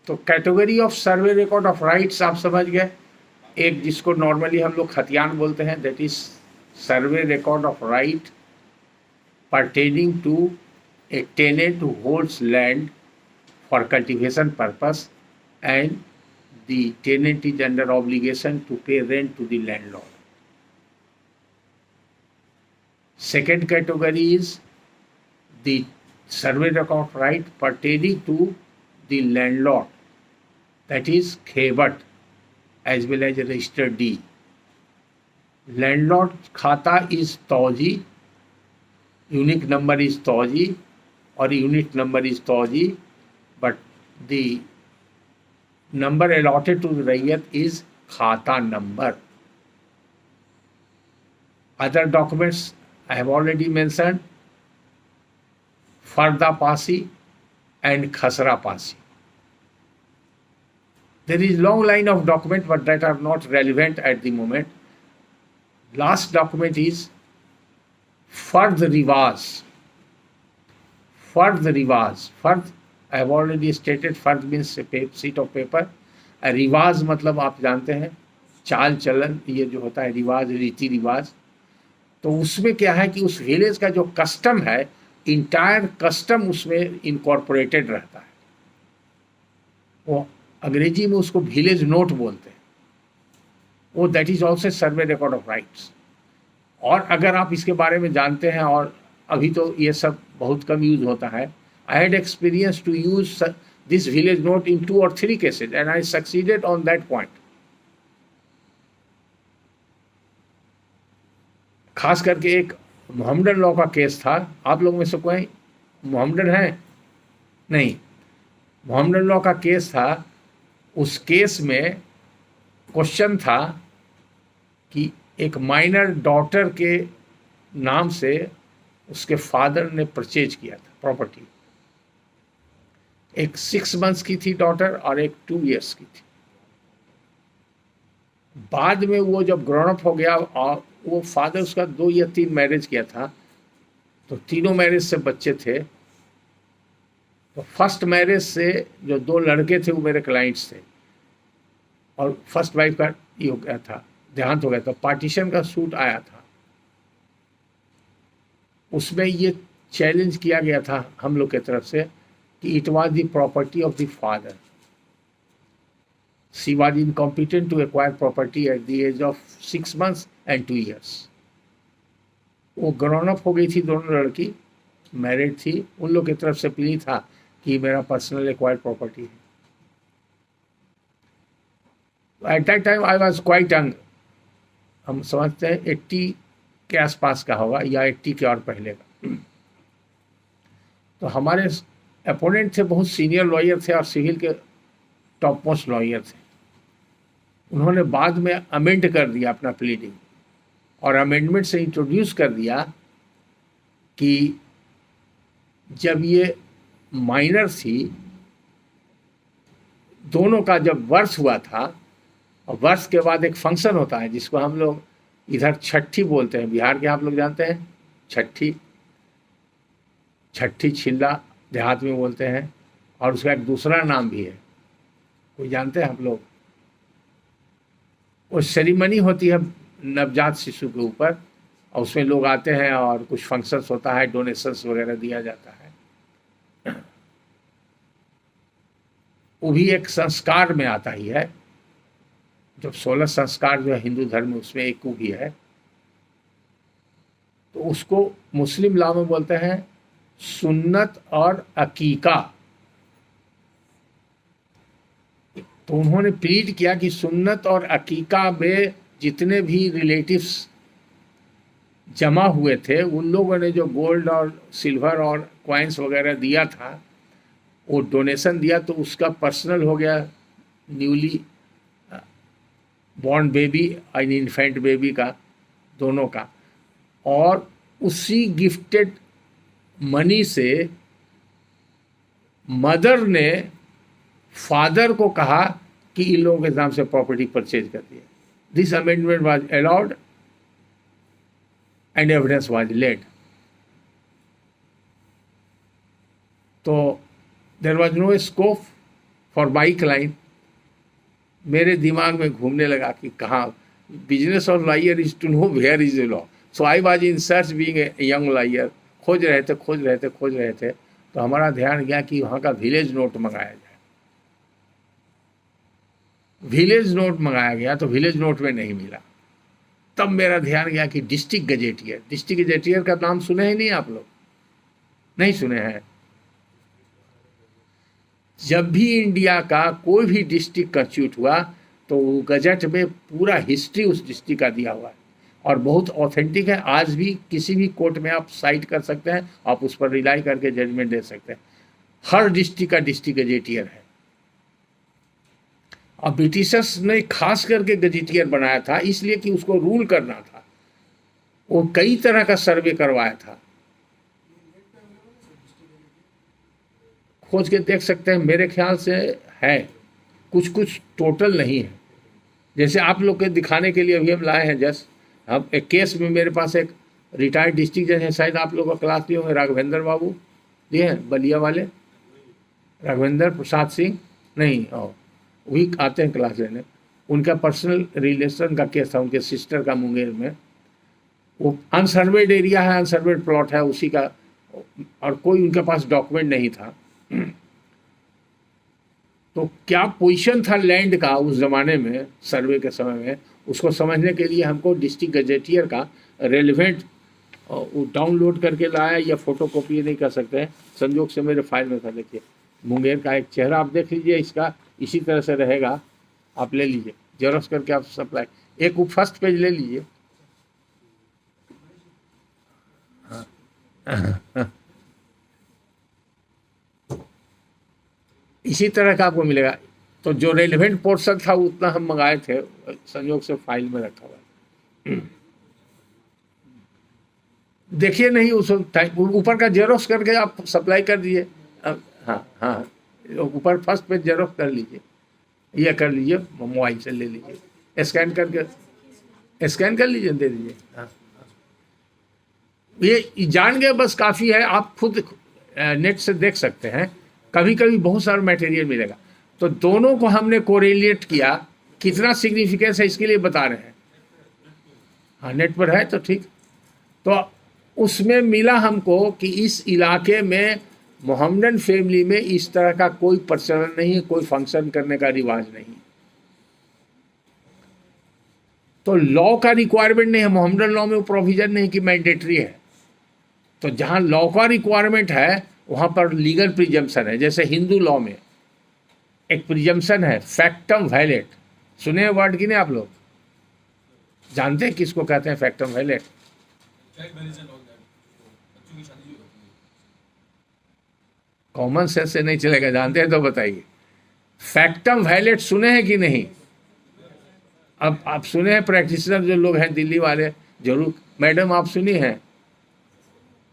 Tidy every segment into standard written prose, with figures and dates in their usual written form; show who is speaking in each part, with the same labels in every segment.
Speaker 1: तो category of survey record of rights आप समझ गए। एक जिसको नॉर्मली हम लोग खतियान बोलते हैं, that is survey record of right pertaining to a tenant who holds land for cultivation purpose and the tenant is under obligation to pay rent to the landlord. Second category is the survey record of right pertaining to the landlord, that is Khebat, as well as a registered deed. Landlord khata is Tauji, unique number is Tauji or unit number is Tauji, but the number allotted to the Rayyat is Khata number. Other documents I have already mentioned, Farda Pasi and Khasra Pasi. There is long line of documents but that are not relevant at the moment. Last document is Fard Rivaz. Fard Rivaz. Fard, I have already stated, Fard means a sheet of paper. रिवाज मतलब आप जानते हैं चाल चलन, ये जो होता है रिवाज, रीति रिवाज। तो उसमें क्या है कि उस विलेज का जो कस्टम है, इंटायर कस्टम उसमें इनकॉर्पोरेटेड रहता है। वो अंग्रेजी में उसको विलेज नोट बोलते हैं। वो that is also survey record of rights. और अगर आप इसके बारे में जानते हैं, और अभी तो ये सब बहुत कम यूज होता है, I had experience to use this village note in 2 or 3 cases and I succeeded on that point. खास करके एक मोहम्मदन लॉ का केस था। आप लोग में से कोई मोहम्मदन है? नहीं, मोहम्मदन लॉ का केस था। उस केस में क्वेश्चन था कि एक माइनर डॉटर के नाम से उसके फादर ने परचेज किया था प्रॉपर्टी। एक 6 months की थी डॉटर और एक 2 years की थी। बाद में वो जब ग्रोन अप हो गया और वो फादर उसका 2 या 3 मैरिज किया था, तो तीनों मैरिज से बच्चे थे। तो फर्स्ट मैरिज से जो 2 लड़के थे वो मेरे क्लाइंट्स थे, और फर्स्ट वाइफ का ये हो गया था, देहांत हो गया था। पार्टीशन का सूट आया था, उसमें ये चैलेंज किया गया था हम लोग की तरफ से कि it was the property of the father. She was incompetent to acquire property at the age of 6 months and 2 years। वो ग्रोन अप हो गई थी, दोनों लड़की मैरिड थी। उन लोग की तरफ से प्ली था कि मेरा पर्सनल एक्वायर्ड प्रॉपर्टी है। At that time I was quite young. हम समझते हैं 80 के आसपास का होगा या 80 के और पहले का। तो हमारे अपोनेंट थे, बहुत सीनियर लॉयर थे और सिविल के टॉप मोस्ट लॉयर थे। उन्होंने बाद में अमेंड कर दिया अपना प्लीडिंग, और अमेंडमेंट से इंट्रोड्यूस कर दिया कि जब ये माइनर थी, दोनों का जब वर्ष हुआ था, और वर्ष के बाद एक फंक्शन होता है जिसको हम लोग इधर छठी बोलते हैं, बिहार के आप लोग जानते हैं छठी, छठी छिल्ला देहात में बोलते हैं, और उसका एक दूसरा नाम भी है, कोई जानते हैं आप लोग? वो सेरिमनी होती है नवजात शिशु के ऊपर, और उसमें लोग आते हैं और कुछ फंक्शंस होता है, डोनेशंस वगैरह दिया जाता है। वो भी एक संस्कार में आता ही है। जब 16 संस्कार जो है हिंदू धर्म में, उसमें एक भी है। तो उसको मुस्लिम लॉ में बोलते हैं सुन्नत और अकीका। तो उन्होंने प्लीड किया कि सुन्नत और अकीका में जितने भी रिलेटिव्स जमा हुए थे, उन लोगों ने जो गोल्ड और सिल्वर और कॉइन्स वगैरह दिया था, वो डोनेशन दिया, तो उसका पर्सनल हो गया न्यूली बॉर्न बेबी और इन्फेंट बेबी का, दोनों का। और उसी गिफ्टेड मनी से मदर ने फादर को कहा कि इन लोगों के नाम से प्रॉपर्टी परचेज कर दिया। This amendment was allowed and evidence was led. तो there was no scope for my client, मेरे दिमाग में घूमने लगा कि कहाँ business of lawyer is to know where is the law. So I was in search being a young lawyer, खोज रहे थे, तो हमारा ध्यान गया कि वहाँ का विलेज नोट मंगाया जाए। विलेज नोट मंगाया गया तो विलेज नोट में नहीं मिला। तब मेरा ध्यान गया कि डिस्ट्रिक्ट गजेटियर का नाम सुने ही नहीं आप लोग? नहीं सुने हैं? जब भी इंडिया का कोई भी डिस्ट्रिक्ट कंस्टिट्यूट हुआ तो गजट में पूरा हिस्ट्री उस डिस्ट्रिक्ट का दिया हुआ है और बहुत ऑथेंटिक है। आज भी किसी भी कोर्ट में आप साइट कर सकते हैं, आप उस पर रिलाई करके जजमेंट दे सकते हैं। हर डिस्ट्रिक्ट का डिस्ट्रिक्ट गजेटियर है। और ब्रिटिशर्स ने खास करके गजेटियर बनाया था इसलिए कि उसको रूल करना था। वो कई तरह का सर्वे करवाया था। खोज के देख सकते हैं, मेरे ख्याल से है, कुछ टोटल नहीं है। जैसे आप लोग के दिखाने के लिए अभी हम लाए हैं जस्ट, अब एक केस में मेरे पास एक रिटायर्ड डिस्ट्रिक्ट जज है, शायद आप लोग का क्लास लिए होंगे, राघवेंद्र बाबू लिए हैं, बलिया वाले, राघवेंद्र प्रसाद सिंह, नहीं वही आते हैं क्लास लेने। उनका पर्सनल रिलेशन का केस था, उनके सिस्टर का मुंगेर में। वो अनसर्वेड एरिया है, अनसर्वेड प्लॉट है उसी का, और कोई उनके पास डॉक्यूमेंट नहीं था। तो क्या पोजीशन था लैंड का उस जमाने में, सर्वे के समय में, उसको समझने के लिए हमको डिस्ट्रिक्ट गजेटियर का रेलिवेंट डाउनलोड करके लाया, या फोटो कॉपी नहीं कर सकते हैं, संजोग से मेरे फाइल में था। देखिए मुंगेर का एक चेहरा आप देख लीजिए, इसका इसी तरह से रहेगा, आप ले लीजिए जेरॉक्स करके, आप सप्लाई एक फर्स्ट पेज ले लीजिए। इसी तरह का आपको मिलेगा। तो जो रेलिवेंट पोर्शन था उतना हम मंगाए थे, संयोग से फाइल में रखा हुआ है। देखिए नहीं उस ऊपर का जेरोक्स करके आप सप्लाई कर दीजिए। हाँ ऊपर फर्स्ट पेज जेरोक्स कर लीजिए, ये कर लीजिए, मोबाइल से ले लीजिए, स्कैन कर लीजिए, दे दीजिए। हाँ ये जान गए बस काफ़ी है। आप खुद नेट से देख सकते हैं, कभी कभी बहुत सारा मटेरियल मिलेगा। तो दोनों को हमने कोरिलेट किया, कितना सिग्निफिकेंस है इसके लिए बता रहे हैं। हाँ नेट पर है तो ठीक। तो उसमें मिला हमको कि इस इलाके में मोहम्मदन फैमिली में इस तरह का कोई प्रचलन नहीं है, कोई फंक्शन करने का रिवाज नहीं। तो लॉ का रिक्वायरमेंट नहीं है, मोहम्मदन लॉ में वो प्रोविजन नहीं कि मैंडेटरी है। तो जहाँ लॉ का रिक्वायरमेंट है वहाँ पर लीगल प्रिजम्पशन है। जैसे हिंदू लॉ में एक प्रिजम्पशन है, फैक्टम वैलेट। सुने वर्ड की नहीं आप लोग? जानते हैं किसको कहते हैं फैक्टम वैलेट? कॉमन सेंस से नहीं चलेगा, जानते हैं तो बताइए। फैक्टम वैलेट सुने हैं कि नहीं? अब आप सुने हैं, प्रैक्टिशनर जो लोग हैं दिल्ली वाले जरूर, मैडम आप सुनी हैं?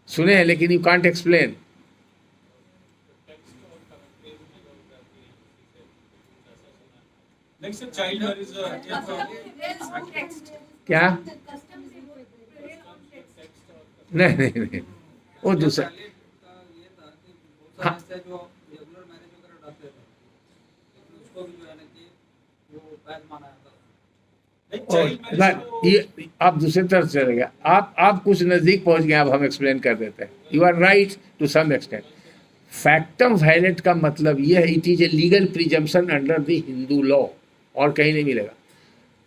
Speaker 1: सुने हैं लेकिन यू कांट एक्सप्लेन। क्या? नहीं वो दूसरा। हाँ ये आप दूसरी तरफ चले गए, आप कुछ नजदीक पहुंच गए। अब हम एक्सप्लेन कर देते हैं। You are right to some extent. Factum valet का मतलब ये है, it is a legal presumption under the Hindu law, और कहीं नहीं मिलेगा।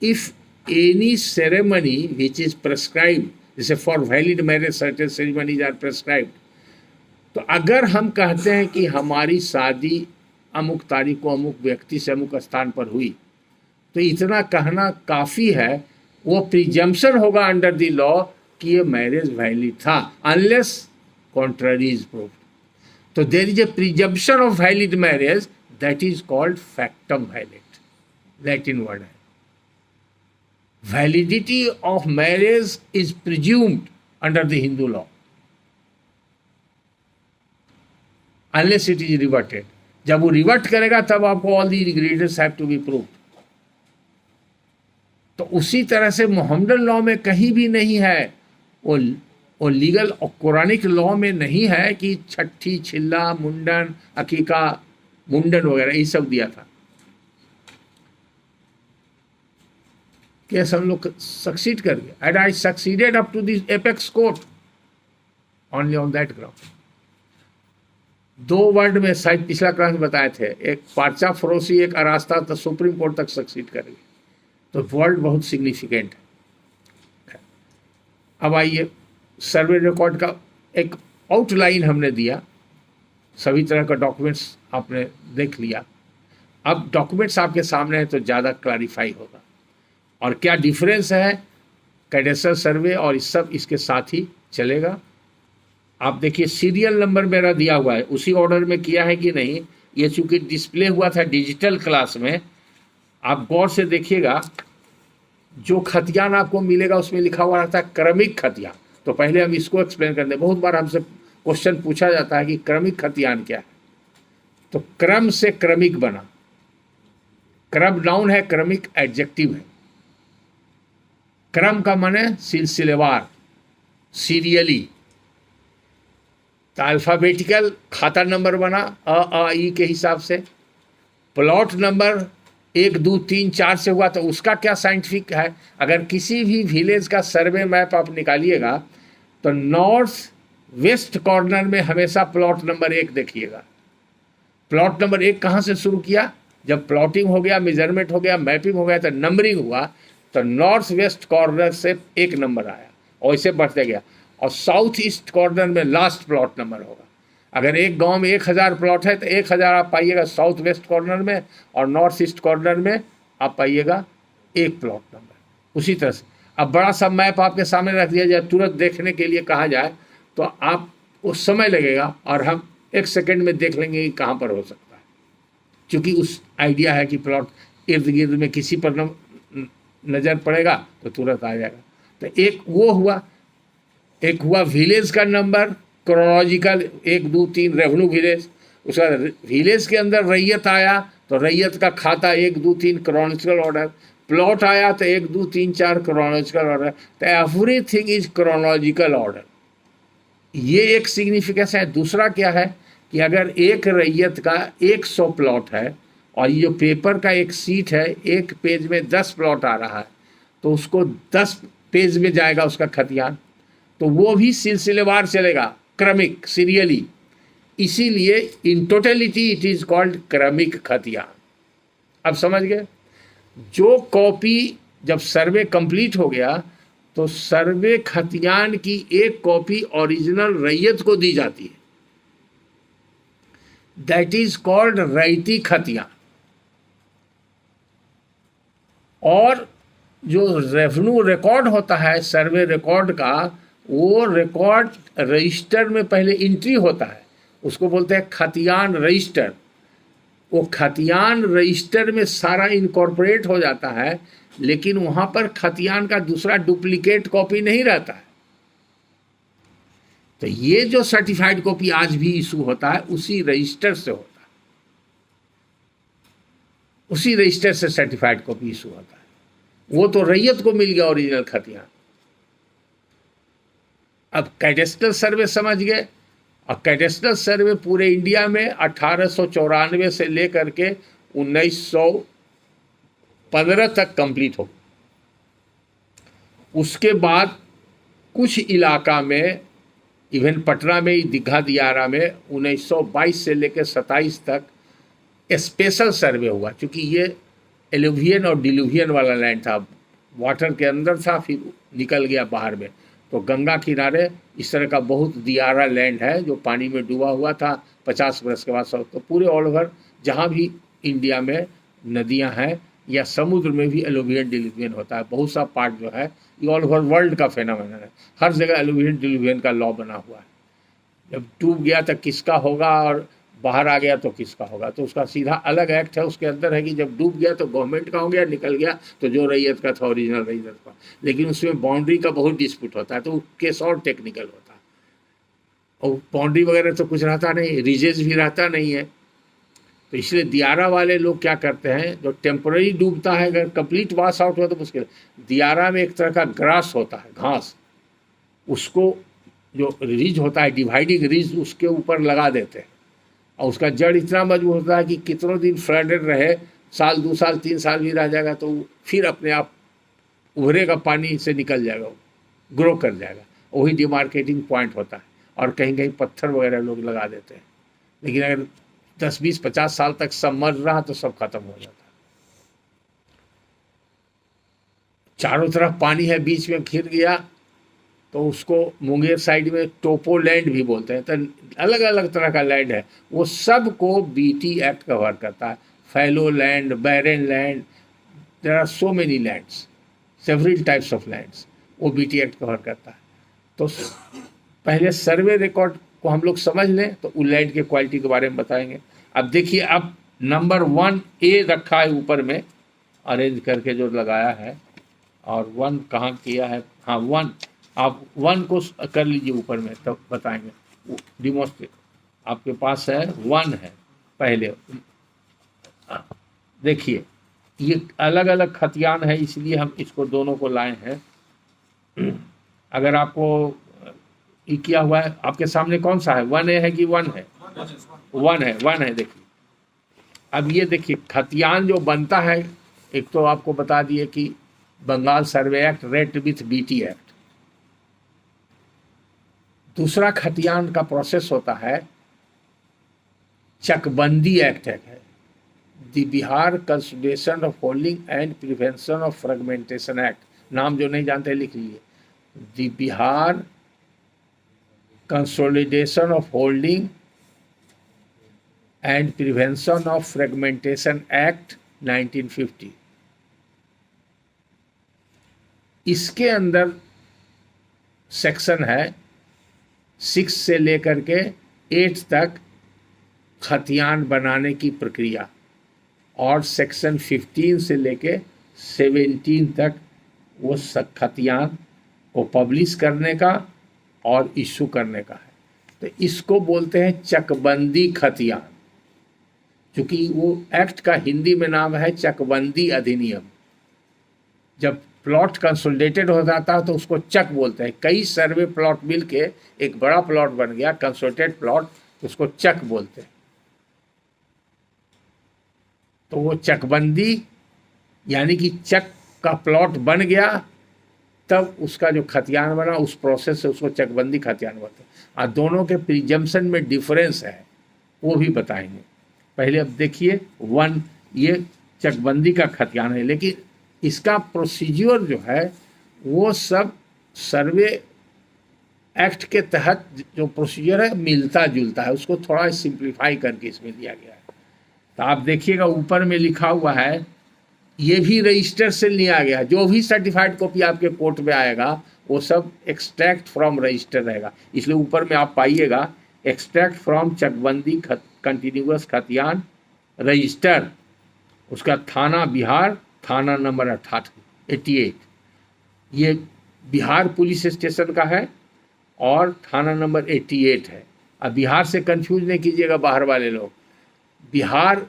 Speaker 1: If any ceremony which is prescribed, जैसे for valid marriage certain ceremonies are prescribed. तो अगर हम कहते हैं कि हमारी शादी अमुक तारीख को अमुक व्यक्ति से अमुक स्थान पर हुई, तो इतना कहना काफ़ी है। वो प्रिजम्पशन होगा अंडर द लॉ कि ये मैरिज वैलिड था, अनलेस कॉन्ट्ररी इज प्रूव्ड। तो there is a presumption of valid marriage, that is called factum valid, Latin word है। Validity of marriage is presumed under the Hindu law unless it is reverted. जब वो revert करेगा तब आपको all the ingredients have to be proved. तो उसी तरह से मोहम्मदन लॉ में कहीं भी नहीं है, वो लीगल और कुरानिक लॉ में नहीं है कि छठी, छिल्ला, मुंडन, अकीका मुंडन वगैरह ये सब दिया था। कैसे हम लोग सक्सीड कर गए, and I succeeded up to this apex court only on that ground. 2 word में शायद पिछला क्लास में बताए थे, एक पर्चा फरोशी, एक अरास्ता, तो सुप्रीम कोर्ट तक सक्सीड कर गए। तो वर्ड बहुत सिग्निफिकेंट है। अब आइए, सर्वे रिकॉर्ड का एक आउटलाइन हमने दिया, सभी तरह का डॉक्यूमेंट्स आपने देख लिया। अब डॉक्यूमेंट्स आपके सामने है तो ज़्यादा क्लैरिफाई होगा। और क्या डिफरेंस है कैडेस्ट्रल सर्वे और इस सब, इसके साथ ही चलेगा। आप देखिए सीरियल नंबर मेरा दिया हुआ है, उसी ऑर्डर में किया है कि नहीं, ये चूंकि डिस्प्ले हुआ था डिजिटल क्लास में, आप गौर से देखिएगा, जो खतियान आपको मिलेगा उसमें लिखा हुआ रहता है क्रमिक खतियान। तो पहले हम इसको एक्सप्लेन कर दें। बहुत बार हमसे क्वेश्चन पूछा जाता है कि क्रमिक खतियान क्या है। तो क्रम से क्रमिक बना, क्रम नाउन है, क्रमिक एडजेक्टिव है। क्रम का माने सिलसिलेवार, सीरियली। तो अल्फ़ाबेटिकल खाता नंबर बना अ ई के हिसाब से। प्लॉट नंबर 1 2 3 4 से हुआ तो उसका क्या साइंटिफिक है। अगर किसी भी विलेज का सर्वे मैप आप निकालिएगा तो नॉर्थ वेस्ट कॉर्नर में हमेशा प्लॉट नंबर 1 देखिएगा। प्लॉट नंबर 1 कहाँ से शुरू किया, जब प्लॉटिंग हो गया, मेजरमेंट हो गया, मैपिंग हो गया, तो नंबरिंग हुआ, तो नॉर्थ वेस्ट कॉर्नर से 1 नंबर आया और इसे बढ़ते गया। और साउथ ईस्ट कॉर्नर में लास्ट प्लॉट नंबर होगा। अगर एक गांव में 1000 प्लॉट है तो 1000 आप पाइएगा साउथ वेस्ट कॉर्नर में, और नॉर्थ ईस्ट कॉर्नर में आप पाइएगा 1 प्लॉट नंबर। उसी तरह से अब बड़ा सा मैप आपके सामने रख दिया जाए, तुरंत देखने के लिए कहा जाए तो आपको समय लगेगा, और हम 1 सेकेंड में देख लेंगे कि कहाँ पर हो सकता है, क्योंकि उस आइडिया है कि प्लॉट इर्द गिर्द में किसी पर नज़र पड़ेगा तो तुरंत आ जाएगा। तो एक वो हुआ, एक हुआ विलेज का नंबर क्रोनोलॉजिकल 1 2 3 रेवेन्यू विलेज। उसका विलेज के अंदर रैयत आया तो रैयत का खाता 1 2 3 क्रोनोलॉजिकल ऑर्डर। प्लॉट आया तो 1 2 3 4 क्रोनोलॉजिकल ऑर्डर। तो एवरीथिंग इज क्रोनोलॉजिकल ऑर्डर। ये एक सिग्निफिकेंस है। दूसरा क्या है कि अगर एक रैयत का 100 प्लॉट है और ये जो पेपर का एक सीट है, एक पेज में 10 प्लॉट आ रहा है, तो उसको 10 पेज में जाएगा उसका खतियान, तो वो भी सिलसिलेवार चलेगा, क्रमिक, सीरियली। इसीलिए in totality it is called क्रमिक खतियान। अब समझ गए। जो कॉपी जब सर्वे कंप्लीट हो गया तो सर्वे खतियान की एक कॉपी ओरिजिनल रैयत को दी जाती है, दैट इज कॉल्ड रैयती खतियान। और जो रेवेन्यू रिकॉर्ड होता है सर्वे रिकॉर्ड का, वो रिकॉर्ड रजिस्टर में पहले एंट्री होता है, उसको बोलते हैं खतियान रजिस्टर। वो खतियान रजिस्टर में सारा इनकॉर्पोरेट हो जाता है, लेकिन वहाँ पर खतियान का दूसरा डुप्लीकेट कॉपी नहीं रहता है। तो ये जो सर्टिफाइड कॉपी आज भी इशू होता है उसी रजिस्टर से होता है, उसी रजिस्टर से सर्टिफाइड कॉपी इशू होता है। वो तो रैयत को मिल गया ओरिजिनल खतियान। अब कैडेस्ट्रल सर्वे समझ गए। और कैडेस्ट्रल सर्वे पूरे इंडिया में 1894 से लेकर के 1915 तक कंप्लीट हो। उसके बाद कुछ इलाका में, इवन पटना में, दीघा दियारा में 1922 से लेकर 27 तक स्पेशल सर्वे हुआ, क्योंकि ये एलुवियन और डिलुवियन वाला लैंड था। वाटर के अंदर था, फिर निकल गया बाहर में। तो गंगा किनारे इस तरह का बहुत दियारा लैंड है जो पानी में डूबा हुआ था 50 बरस के बाद। तो पूरे ऑल ओवर जहाँ भी इंडिया में नदियाँ हैं या समुद्र में भी एलुवियन डिलुवियन होता है। बहुत सा पार्ट जो है ये ऑल ओवर वर्ल्ड का फेनोमेनन है। हर जगह एलुवियन डिलुवियन का लॉ बना हुआ है। जब डूब गया तो किसका होगा और बाहर आ गया तो किसका होगा, तो उसका सीधा अलग एक्ट है। उसके अंदर है कि जब डूब गया तो गवर्नमेंट का हो गया, निकल गया तो जो रैयत का था ओरिजिनल रैयत का। लेकिन उसमें बाउंड्री का बहुत डिस्प्यूट होता है, तो केस और टेक्निकल होता है। और बाउंड्री वगैरह तो कुछ रहता नहीं, रीजेज भी रहता नहीं है। तो इसलिए दियारा वाले लोग क्या करते हैं, जो टेम्पररी डूबता है, अगर कंप्लीट वॉश आउट हुआ तो मुश्किल। दियारा में एक तरह का ग्रास होता है, घास, उसको जो रिज होता है डिवाइडिंग रिज, उसके ऊपर लगा देते हैं। और उसका जड़ इतना मजबूत होता है कि कितनों दिन फ्लडेड रहे, साल 2 साल 3 साल भी रह जाएगा तो फिर अपने आप उभरेगा, पानी से निकल जाएगा, ग्रो कर जाएगा। वही डिमार्केटिंग पॉइंट होता है। और कहीं कहीं पत्थर वगैरह लोग लगा देते हैं, लेकिन अगर 10 20 50 साल तक सब मर रहा तो सब खत्म हो जाता है। चारों तरफ पानी है, बीच में घिर गया तो उसको मुंगेर साइड में टोपो लैंड भी बोलते हैं। तो अलग अलग तरह का लैंड है, वो सब को बीटी एक्ट कवर करता है। Fallow land, barren land, there are so many lands, several types of lands, वो बीटी एक्ट कवर करता है। तो पहले सर्वे रिकॉर्ड को हम लोग समझ लें तो उस लैंड के क्वालिटी के बारे में बताएंगे। अब देखिए, अब नंबर 1A रखा है ऊपर में, अरेंज करके जो लगाया है, और 1 कहाँ किया है, हाँ 1, आप 1 को कर लीजिए ऊपर में, तब बताएंगे। डिमोस्ट्रेट आपके पास है, 1 है पहले। देखिए ये अलग अलग खतियान है, इसलिए हम इसको दोनों को लाए हैं। अगर आपको ये किया हुआ है, आपके सामने कौन सा है, 1A है कि 1 है? 1 है। देखिए अब ये देखिए खतियान जो बनता है, एक तो आपको बता दिए कि Bengal survey act read with BT act. दूसरा खतियान का प्रोसेस होता है चकबंदी एक्ट है, the Bihar consolidation of holding and prevention of fragmentation act. नाम जो नहीं जानते लिख लीजिए, the Bihar consolidation of holding and prevention of fragmentation act 1950। इसके अंदर सेक्शन है 6 से लेकर के 8 तक खतियान बनाने की प्रक्रिया, और सेक्शन 15 से लेके 17 तक वो खतियान को पब्लिश करने का और इशू करने का है। तो इसको बोलते हैं चकबंदी खतियान, क्योंकि वो एक्ट का हिंदी में नाम है चकबंदी अधिनियम। जब प्लॉट कंसोलिडेटेड हो जाता है तो उसको चक बोलते हैं। कई सर्वे प्लॉट मिल के एक बड़ा प्लॉट बन गया, कंसोलिडेटेड प्लॉट, उसको चक बोलते हैं। तो वो चकबंदी यानी कि चक का प्लॉट बन गया, तब उसका जो खतियान बना, उस प्रोसेस से उसको चकबंदी खतियान बोलते हैं। और दोनों के प्रिजम्पशन में डिफरेंस है, वो भी बताएंगे। पहले अब देखिए 1, ये चकबंदी का खतियान है, लेकिन इसका प्रोसीजर जो है वो सब सर्वे एक्ट के तहत जो प्रोसीजर है मिलता जुलता है, उसको थोड़ा सिंप्लीफाई करके इसमें दिया गया है। तो आप देखिएगा ऊपर में लिखा हुआ है, ये भी रजिस्टर से लिया गया। जो भी सर्टिफाइड कॉपी आपके कोर्ट में आएगा वो सब एक्सट्रैक्ट फ्रॉम रजिस्टर रहेगा, इसलिए ऊपर में आप पाइएगा एक्सट्रैक्ट फ्रॉम चकबंदी कंटिन्यूअस खतियान रजिस्टर, उसका थाना बिहार, थाना नंबर 88। ये बिहार पुलिस स्टेशन का है और थाना नंबर 88 है। अब बिहार से कंफ्यूज नहीं कीजिएगा बाहर वाले लोग, बिहार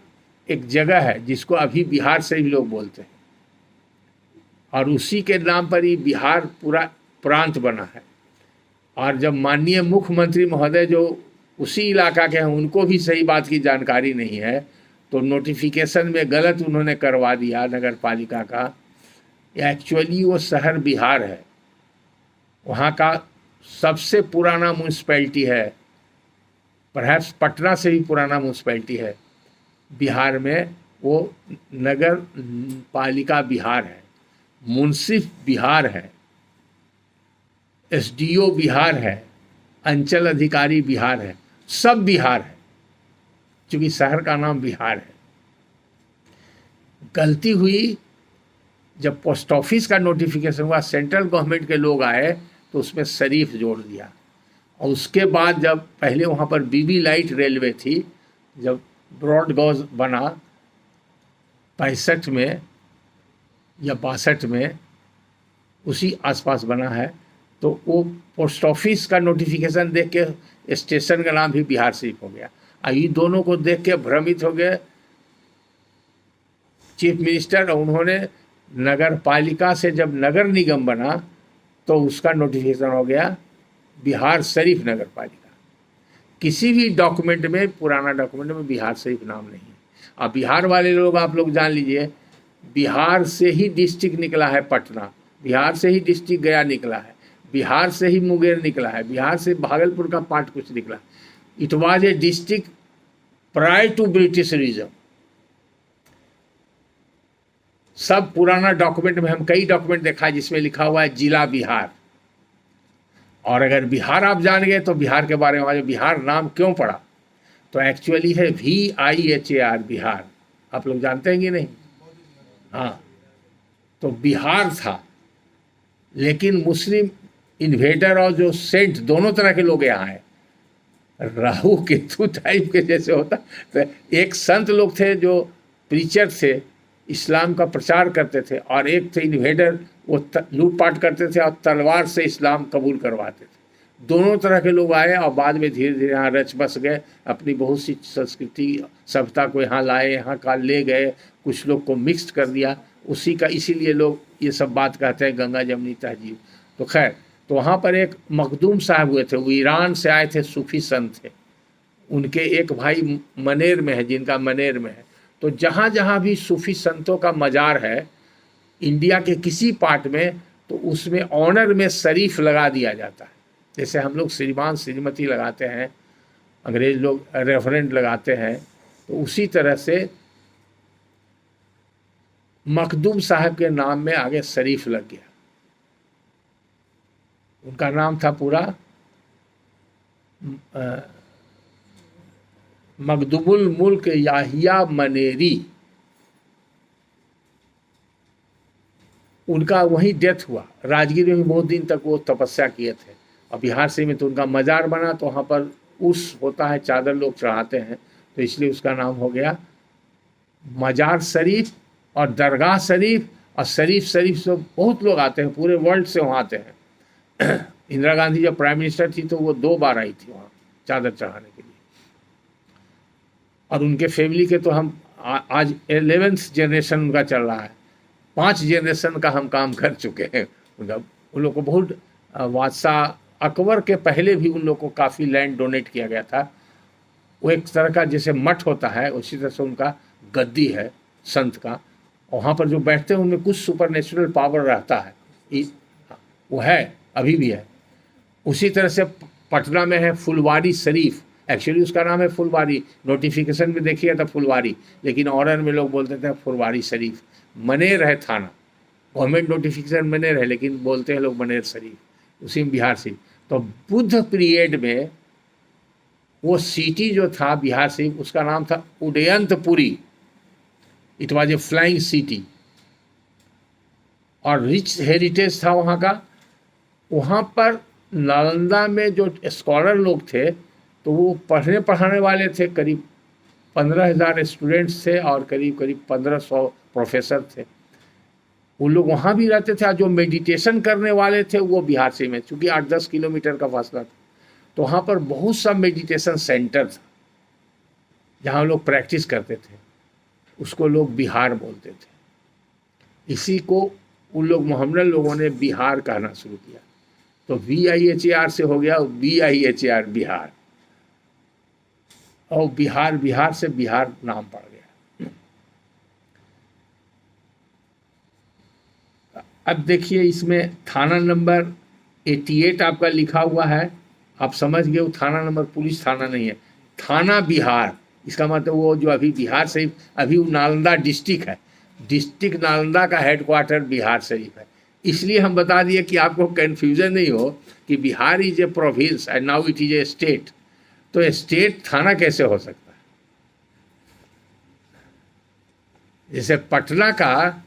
Speaker 1: एक जगह है जिसको अभी बिहार से भी लोग बोलते हैं, और उसी के नाम पर ही बिहार पूरा प्रांत बना है। और जब माननीय मुख्यमंत्री महोदय जो उसी इलाका के हैं, उनको भी सही बात की जानकारी नहीं है, तो नोटिफिकेशन में गलत उन्होंने करवा दिया नगर पालिका का। एक्चुअली वो शहर बिहार है, वहाँ का सबसे पुराना म्यूनसिपैलिटी है, परहैप्स पटना से भी पुराना म्यूनसिपैलिटी है बिहार में। वो नगर पालिका बिहार है, मुंसिफ बिहार है, एसडीओ बिहार है, अंचल अधिकारी बिहार है, सब बिहार है, क्योंकि शहर का नाम बिहार है। गलती हुई, जब पोस्ट ऑफिस का नोटिफिकेशन हुआ, सेंट्रल गवर्नमेंट के लोग आए तो उसमें शरीफ जोड़ दिया। और उसके बाद जब पहले वहाँ पर बीबी लाइट रेलवे थी, जब ब्रॉड गॉज बना 65 में या 62 में, उसी आसपास बना है, तो वो पोस्ट ऑफिस का नोटिफिकेशन देख के स्टेशन का नाम भी बिहार शरीफ हो गया। ये दोनों को देख के भ्रमित हो गए चीफ मिनिस्टर, और उन्होंने नगर पालिका से जब नगर निगम बना तो उसका नोटिफिकेशन हो गया बिहार शरीफ नगर पालिका। किसी भी डॉक्यूमेंट में, पुराना डॉक्यूमेंट में बिहार शरीफ नाम नहीं है। अब बिहार वाले लोग, आप लोग जान लीजिए, बिहार से ही डिस्ट्रिक्ट निकला है पटना, बिहार से ही डिस्ट्रिक्ट गया निकला है, बिहार से ही मुंगेर निकला है, बिहार से भागलपुर का पार्ट कुछ निकला। It was a district prior to Britisherism. सब पुराना डॉक्यूमेंट में, हम कई डॉक्यूमेंट देखा है जिसमें लिखा हुआ है जिला बिहार। और अगर बिहार आप जान गए तो बिहार के बारे में, बिहार नाम क्यों पड़ा, तो एक्चुअली है VIHAR बिहार। आप लोग जानते हैं कि नहीं? हाँ, तो बिहार था, लेकिन मुस्लिम इन्वेडर और जो सेंट, दोनों तरह के लोग यहाँ आए। राहु केतु टाइप के जैसे होता। तो एक संत लोग थे जो प्रीचर थे, इस्लाम का प्रचार करते थे, और एक थे इन्वेडर, वो लूटपाट करते थे और तलवार से इस्लाम कबूल करवाते थे। दोनों तरह के लोग आए और बाद में धीरे धीरे यहाँ रच बस गए, अपनी बहुत सी संस्कृति सभ्यता को यहाँ लाए, यहाँ का ले गए, कुछ लोग को मिक्स कर दिया उसी का। इसीलिए लोग ये सब बात कहते हैं गंगा जमनी तहजीब। तो खैर, तो वहाँ पर एक मखदूम साहब हुए थे, वो ईरान से आए थे, सूफी संत थे। उनके एक भाई मनेर में है, जिनका मनेर में है। तो जहाँ जहाँ भी सूफी संतों का मज़ार है इंडिया के किसी पार्ट में, तो उसमें ऑनर में शरीफ लगा दिया जाता है। जैसे हम लोग श्रीमान श्रीमती लगाते हैं, अंग्रेज लोग रेफरेंट लगाते हैं, तो उसी तरह से मखदूम साहब के नाम में आगे शरीफ लग गया। उनका नाम था पूरा मखदूमुल मुल्क याहिया मनेरी। उनका वहीं डेथ हुआ। राजगीर में बहुत दिन तक वो तपस्या किए थे, और बिहार से में तो उनका मज़ार बना, तो वहाँ पर उर्स होता है, चादर लोग चढ़ाते हैं, तो इसलिए उसका नाम हो गया मज़ार शरीफ और दरगाह शरीफ। और शरीफ से बहुत लोग आते हैं, पूरे वर्ल्ड से वहाँ आते हैं। इंदिरा गांधी जब प्राइम मिनिस्टर थी तो वो 2 बार आई थी वहाँ चादर चढ़ाने के लिए। और उनके फैमिली के तो हम आज 11th जनरेशन उनका चल रहा है, 5 जनरेशन का हम काम कर चुके हैं उनका। उन लोग को बहुत, बादशाह अकबर के पहले भी उन लोग को काफ़ी लैंड डोनेट किया गया था। वो एक तरह का जैसे मठ होता है, उसी तरह से उनका गद्दी है संत का। वहाँ पर जो बैठते हैं उनमें कुछ सुपर नेचुरल पावर रहता है, वो है, अभी भी है। उसी तरह से पटना में है फुलवारी शरीफ। एक्चुअली उसका नाम है फुलवारी, नोटिफिकेशन में देखिए तो फुलवारी, लेकिन ऑर्डर में लोग बोलते थे फुलवारी शरीफ। मनेर है थाना, गवर्नमेंट नोटिफिकेशन मनेर है, लेकिन बोलते हैं लोग मनेर शरीफ, उसी में बिहार शरीफ। तो बुद्ध पीरियड में वो सिटी जो था बिहार शरीफ, उसका नाम था Udayantpuri. It was a flying city, और रिच हेरिटेज था वहाँ का। वहाँ पर नालंदा में जो स्कॉलर लोग थे, तो वो पढ़ने पढ़ाने वाले थे, करीब 15,000 स्टूडेंट्स थे और करीब 1500 प्रोफेसर थे। वो लोग वहाँ भी रहते थे। जो मेडिटेशन करने वाले थे वो बिहार से में, चूँकि 8-10 किलोमीटर का फासला था, तो वहाँ पर बहुत सा मेडिटेशन सेंटर था जहाँ लोग प्रैक्टिस करते थे। उसको लोग बिहार बोलते थे। इसी को उन लोग मोहम्मदन लोगों ने बिहार कहना शुरू किया। तो VIHAR से हो गया BIHAR बिहार, और बिहार से बिहार नाम पड़ गया। अब देखिए, इसमें थाना नंबर 88 आपका लिखा हुआ है। आप समझ गए, वो थाना नंबर पुलिस थाना नहीं है, थाना बिहार। इसका मतलब वो जो अभी बिहार शरीफ, अभी वो नालंदा डिस्ट्रिक्ट है, डिस्ट्रिक्ट नालंदा का हेडक्वार्टर बिहार शरीफ है। इसलिए हम बता दिए कि आपको कन्फ्यूजन नहीं हो कि Bihar is a province and now it is A state. तो स्टेट थाना कैसे हो सकता है? जैसे पटना का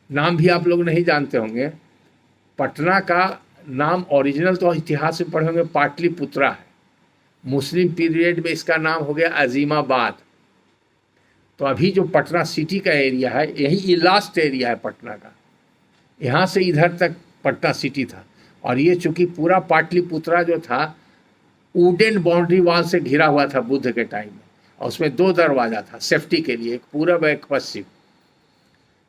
Speaker 1: नाम भी आप लोग नहीं जानते होंगे। पटना का नाम ओरिजिनल तो इतिहास में पढ़े होंगे पाटलिपुत्रा है। मुस्लिम पीरियड में इसका नाम हो गया अजीमाबाद। तो अभी जो पटना सिटी का एरिया है, यही लास्ट एरिया है पटना का। यहाँ से इधर तक पटना सिटी था, और ये चूँकि पूरा पाटलिपुत्रा जो था वुडन बाउंड्री वॉल से घिरा हुआ था बुद्ध के टाइम में, और उसमें 2 दरवाज़ा था सेफ्टी के लिए, एक पूरब एक पश्चिम।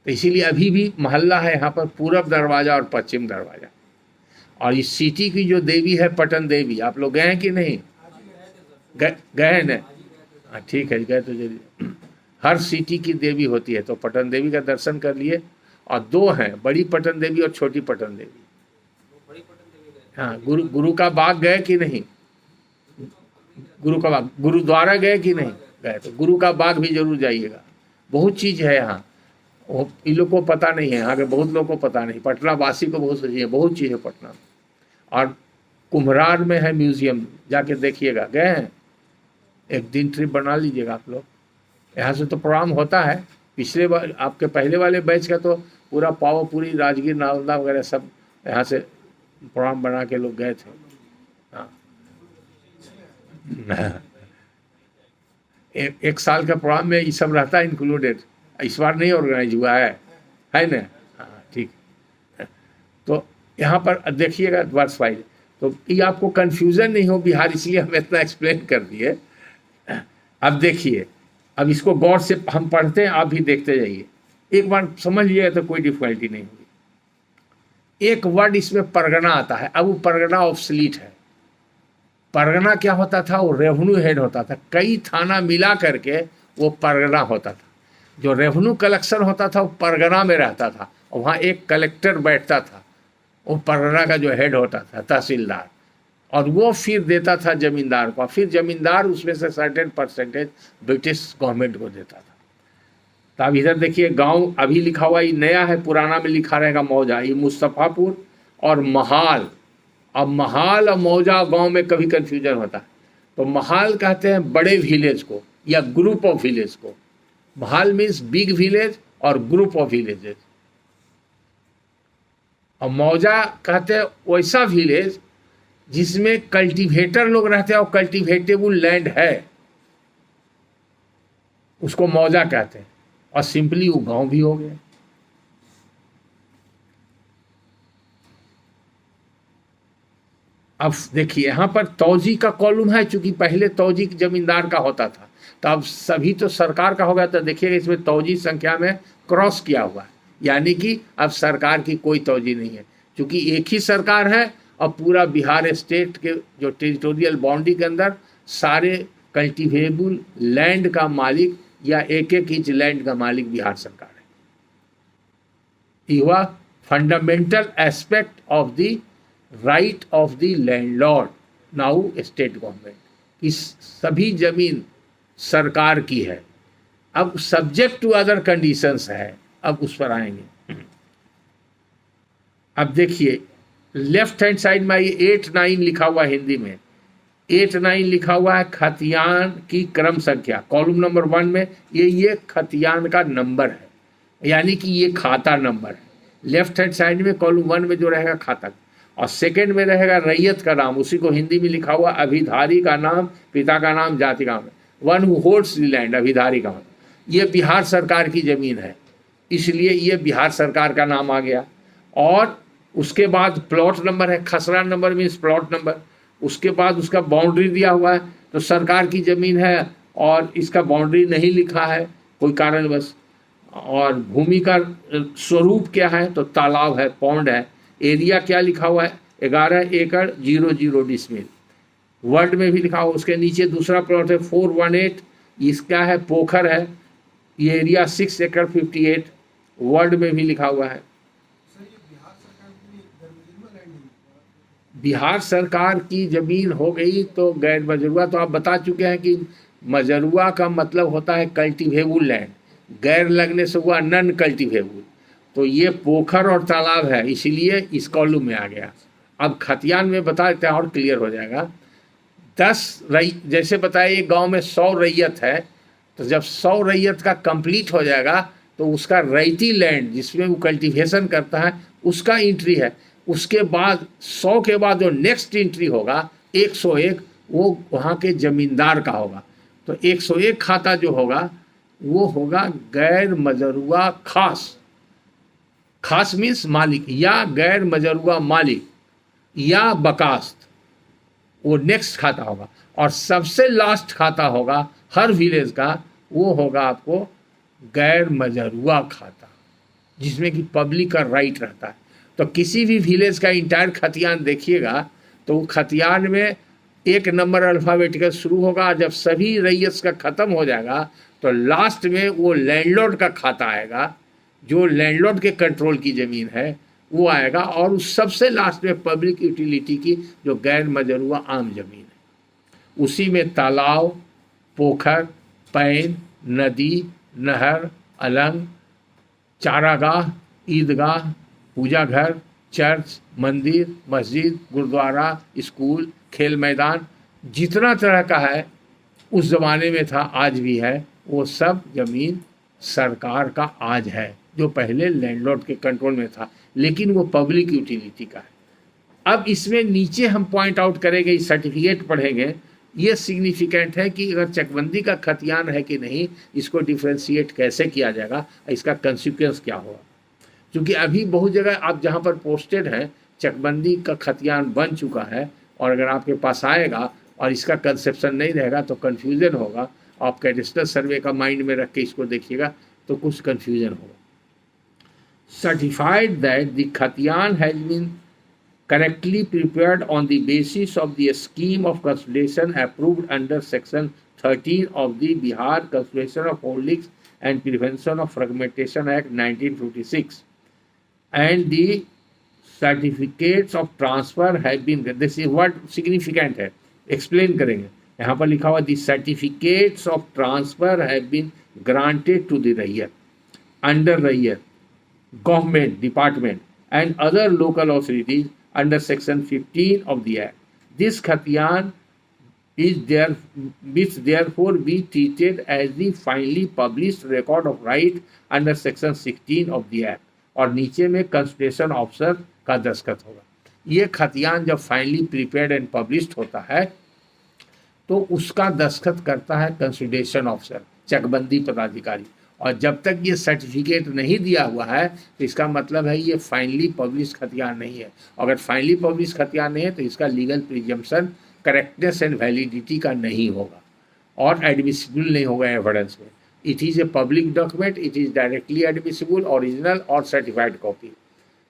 Speaker 1: तो इसीलिए अभी भी मोहल्ला है यहाँ पर पूरब दरवाज़ा और पश्चिम दरवाज़ा। और इस सिटी की जो देवी है पटन देवी, आप लोग गए हैं कि नहीं? गए न? हाँ ठीक है, गए तो जरूर। हर सिटी की देवी होती है, तो पटन देवी का दर्शन कर लिए। और दो हैं, बड़ी पटन देवी और छोटी पटन देवी। हाँ, गुरु का बाग गए कि नहीं? गुरु का बाग, गुरुद्वारा गए कि नहीं गए? तो गुरु का बाग भी जरूर जाइएगा। बहुत चीज़ है यहाँ, वो इन लोग को पता नहीं है, यहाँ के बहुत लोग को पता नहीं। पटना वासी को बहुत चीज़ है, बहुत चीज़ है पटना में। और कुम्हरार में है म्यूजियम, जाके देखिएगा। गए हैं? एक दिन ट्रिप बना लीजिएगा आप लोग। यहाँ से तो प्रोग्राम होता है। पिछले बार आपके पहले वाले बैच का तो पूरा पावापुरी, राजगीर, नालंदा वगैरह सब यहाँ से प्रोग्राम बना के लोग गए थे। हाँ एक साल का प्रोग्राम में ये सब रहता है इंक्लूडेड। इस बार नहीं ऑर्गेनाइज हुआ है ना? हाँ ठीक है। तो यहाँ पर देखिएगा वर्ष वाइज, तो ये आपको कंफ्यूजन नहीं हो बिहार, इसलिए हम इतना एक्सप्लेन कर दिए। अब देखिए, अब इसको गौर से हम पढ़ते हैं, आप भी देखते जाइए। एक बार समझ लिया तो कोई डिफिकल्टी नहीं होगी। एक वर्ड इसमें परगना आता है। अब वो परगना ऑब्सलीट है। परगना क्या होता था? वो रेवेन्यू हेड होता था, कई थाना मिला करके वो परगना होता था। जो रेवेन्यू कलेक्शन होता था वो परगना में रहता था, और वहाँ एक कलेक्टर बैठता था, वो परगना का जो हेड होता था, तहसीलदार, और वो फिर देता था जमींदार को। फिर जमींदार उसमें से सर्टेन परसेंटेज ब्रिटिश गवर्नमेंट को देता था। तो अब इधर देखिए, गांव अभी लिखा हुआ, ये नया है, पुराना में लिखा रहेगा मौजा। ये मुस्तफ़ापुर और महाल। अब महाल और मौजा गांव में कभी कन्फ्यूजन होता है, तो महाल कहते हैं बड़े विलेज को या ग्रुप ऑफ विलेज को। महाल मीन्स बिग विलेज और ग्रुप ऑफ विलेजेस। और मौजा कहते हैं वैसा विलेज जिसमें कल्टीवेटर लोग रहते हैं और कल्टीवेटेबल लैंड है, उसको मौजा कहते हैं। और सिंपली वो गांव भी हो गए। अब देखिए, यहाँ पर तौजी का कॉलम है, चूंकि पहले तौजी जमींदार का होता था, तो अब सभी तो सरकार का हो गया। तो देखिएगा इसमें तौजी संख्या में क्रॉस किया हुआ है, यानी कि अब सरकार की कोई तौजी नहीं है, क्योंकि एक ही सरकार है और पूरा बिहार स्टेट के जो टेरिटोरियल बाउंड्री के अंदर सारे कल्टीवेबल लैंड का मालिक या एक एक इंच लैंड का मालिक बिहार सरकार है। ये हुआ fundamental aspect of the right of the landlord now state government, कि सभी जमीन सरकार की है। अब सब्जेक्ट टू अदर कंडीशंस है, अब उस पर आएंगे। अब देखिए लेफ्ट हैंड साइड में ये 8-9 लिखा हुआ है हिंदी में। 8-9 लिखा हुआ है खतियान की क्रम संख्या। कॉलम नंबर 1 में ये खतियान का नंबर है, यानी कि ये खाता नंबर है। लेफ्ट हैंड साइड में कॉलम 1 में जो रहेगा खाता, और सेकंड में रहेगा रैयत का नाम, उसी को हिंदी में लिखा हुआ अभिधारी का नाम, पिता का नाम, जाति का नाम। One who holds the land, अभिधारी का नाम। ये बिहार सरकार की जमीन है, इसलिए ये बिहार सरकार का नाम आ गया। और उसके बाद प्लॉट नंबर है, खसरा नंबर मीन्स प्लॉट नंबर। उसके बाद उसका बाउंड्री दिया हुआ है, तो सरकार की ज़मीन है और इसका बाउंड्री नहीं लिखा है कोई कारणवश। और भूमि का स्वरूप क्या है? तो तालाब है, पौंड है। एरिया क्या लिखा हुआ है? 11 एकड़ 00 डिसमिल। वर्ड में भी लिखा हुआ, उसके नीचे दूसरा प्लॉट है 418, इसका है पोखर है, ये एरिया 6 एकड़ 58, वर्ड में भी लिखा हुआ है। बिहार सरकार की जमीन हो गई तो गैर मजरूआ, तो आप बता चुके हैं कि मजरूआ का मतलब होता है कल्टीवेबल लैंड, गैर लगने से हुआ नन कल्टीवेबल। तो ये पोखर और तालाब है, इसीलिए इस कॉलम में आ गया। अब खतियान में बता देते हैं और क्लियर हो जाएगा। 10 जैसे बताया, ये गांव में 100 रैयत है, तो जब 100 रैयत का कंप्लीट हो जाएगा तो उसका रैयती लैंड जिसमें वो कल्टीवेशन करता है उसका एंट्री है। उसके बाद 100 के बाद जो नेक्स्ट एंट्री होगा 101, वो वहाँ के जमींदार का होगा। तो 101 खाता जो होगा वो होगा गैर मजरूआ खास। खास मीन्स मालिक, या गैर मजरूआ मालिक या बकास्त, वो नेक्स्ट खाता होगा। और सबसे लास्ट खाता होगा हर विलेज का, वो होगा आपको गैर मजरूआ खाता, जिसमें कि पब्लिक का राइट रहता है। तो किसी भी विलेज का इंटायर खतियान देखिएगा तो वो खतियान में एक नंबर अल्फ़ाबेटिकल शुरू होगा, जब सभी रईयत का ख़त्म हो जाएगा तो लास्ट में वो लैंडलॉर्ड का खाता आएगा, जो लैंडलॉर्ड के कंट्रोल की ज़मीन है वो आएगा, और उस सबसे लास्ट में पब्लिक यूटिलिटी की जो गैर मजरूआ आम ज़मीन है, उसी में तालाब, पोखर, पैन, नदी, नहर, अलंग, चारागाह, ईदगाह, पूजा घर, चर्च, मंदिर, मस्जिद, गुरुद्वारा, स्कूल, खेल मैदान, जितना तरह का है उस ज़माने में था, आज भी है, वो सब ज़मीन सरकार का आज है, जो पहले लैंडलॉर्ड के कंट्रोल में था, लेकिन वो पब्लिक यूटिलिटी का है। अब इसमें नीचे हम पॉइंट आउट करेंगे, इस सर्टिफिकेट पढ़ेंगे, ये सिग्निफिकेंट है कि अगर चकबंदी का खतियान है कि नहीं, इसको डिफ्रेंशिएट कैसे किया जाएगा, इसका कंसिक्वेंस क्या होगा। क्योंकि अभी बहुत जगह आप जहाँ पर पोस्टेड हैं चकबंदी का खतियान बन चुका है, और अगर आपके पास आएगा और इसका कंसेप्शन नहीं रहेगा तो कन्फ्यूज़न होगा। आप कैडेस्ट्रल सर्वे का माइंड में रख के इसको देखिएगा तो कुछ कन्फ्यूज़न होगा। Certified that the khatiyan has been correctly prepared on the basis of the scheme of consolidation approved under section 13 of the Bihar Consolidation of Holdings and Prevention of Fragmentation Act 1956, and the certificates of transfer have been, this is what significant है, explain करेंगे। यहाँ पर लिखा हुआ the certificates of transfer have been granted to the raiyyat under raiyyat government department and other local authorities under section 15 of the act. This khatiyan is there, which therefore be treated as the finally published record of right under section 16 of the act, और नीचे में consultation officer का दस्तखत होगा। ये खतियान जब finally prepared and published होता है तो उसका दस्तखत करता है कंसल्टेशन ऑफिसर, चकबंदी पदाधिकारी, और जब तक ये सर्टिफिकेट नहीं दिया हुआ है तो इसका मतलब है ये फाइनली पब्लिश खतियान नहीं है। अगर फाइनली पब्लिश खतियान नहीं है तो इसका legal presumption correctness and validity का नहीं होगा और एडमिसिबल नहीं होगा एविडेंस में। It is a public document, it is directly admissible, original और सर्टिफाइड कॉपी,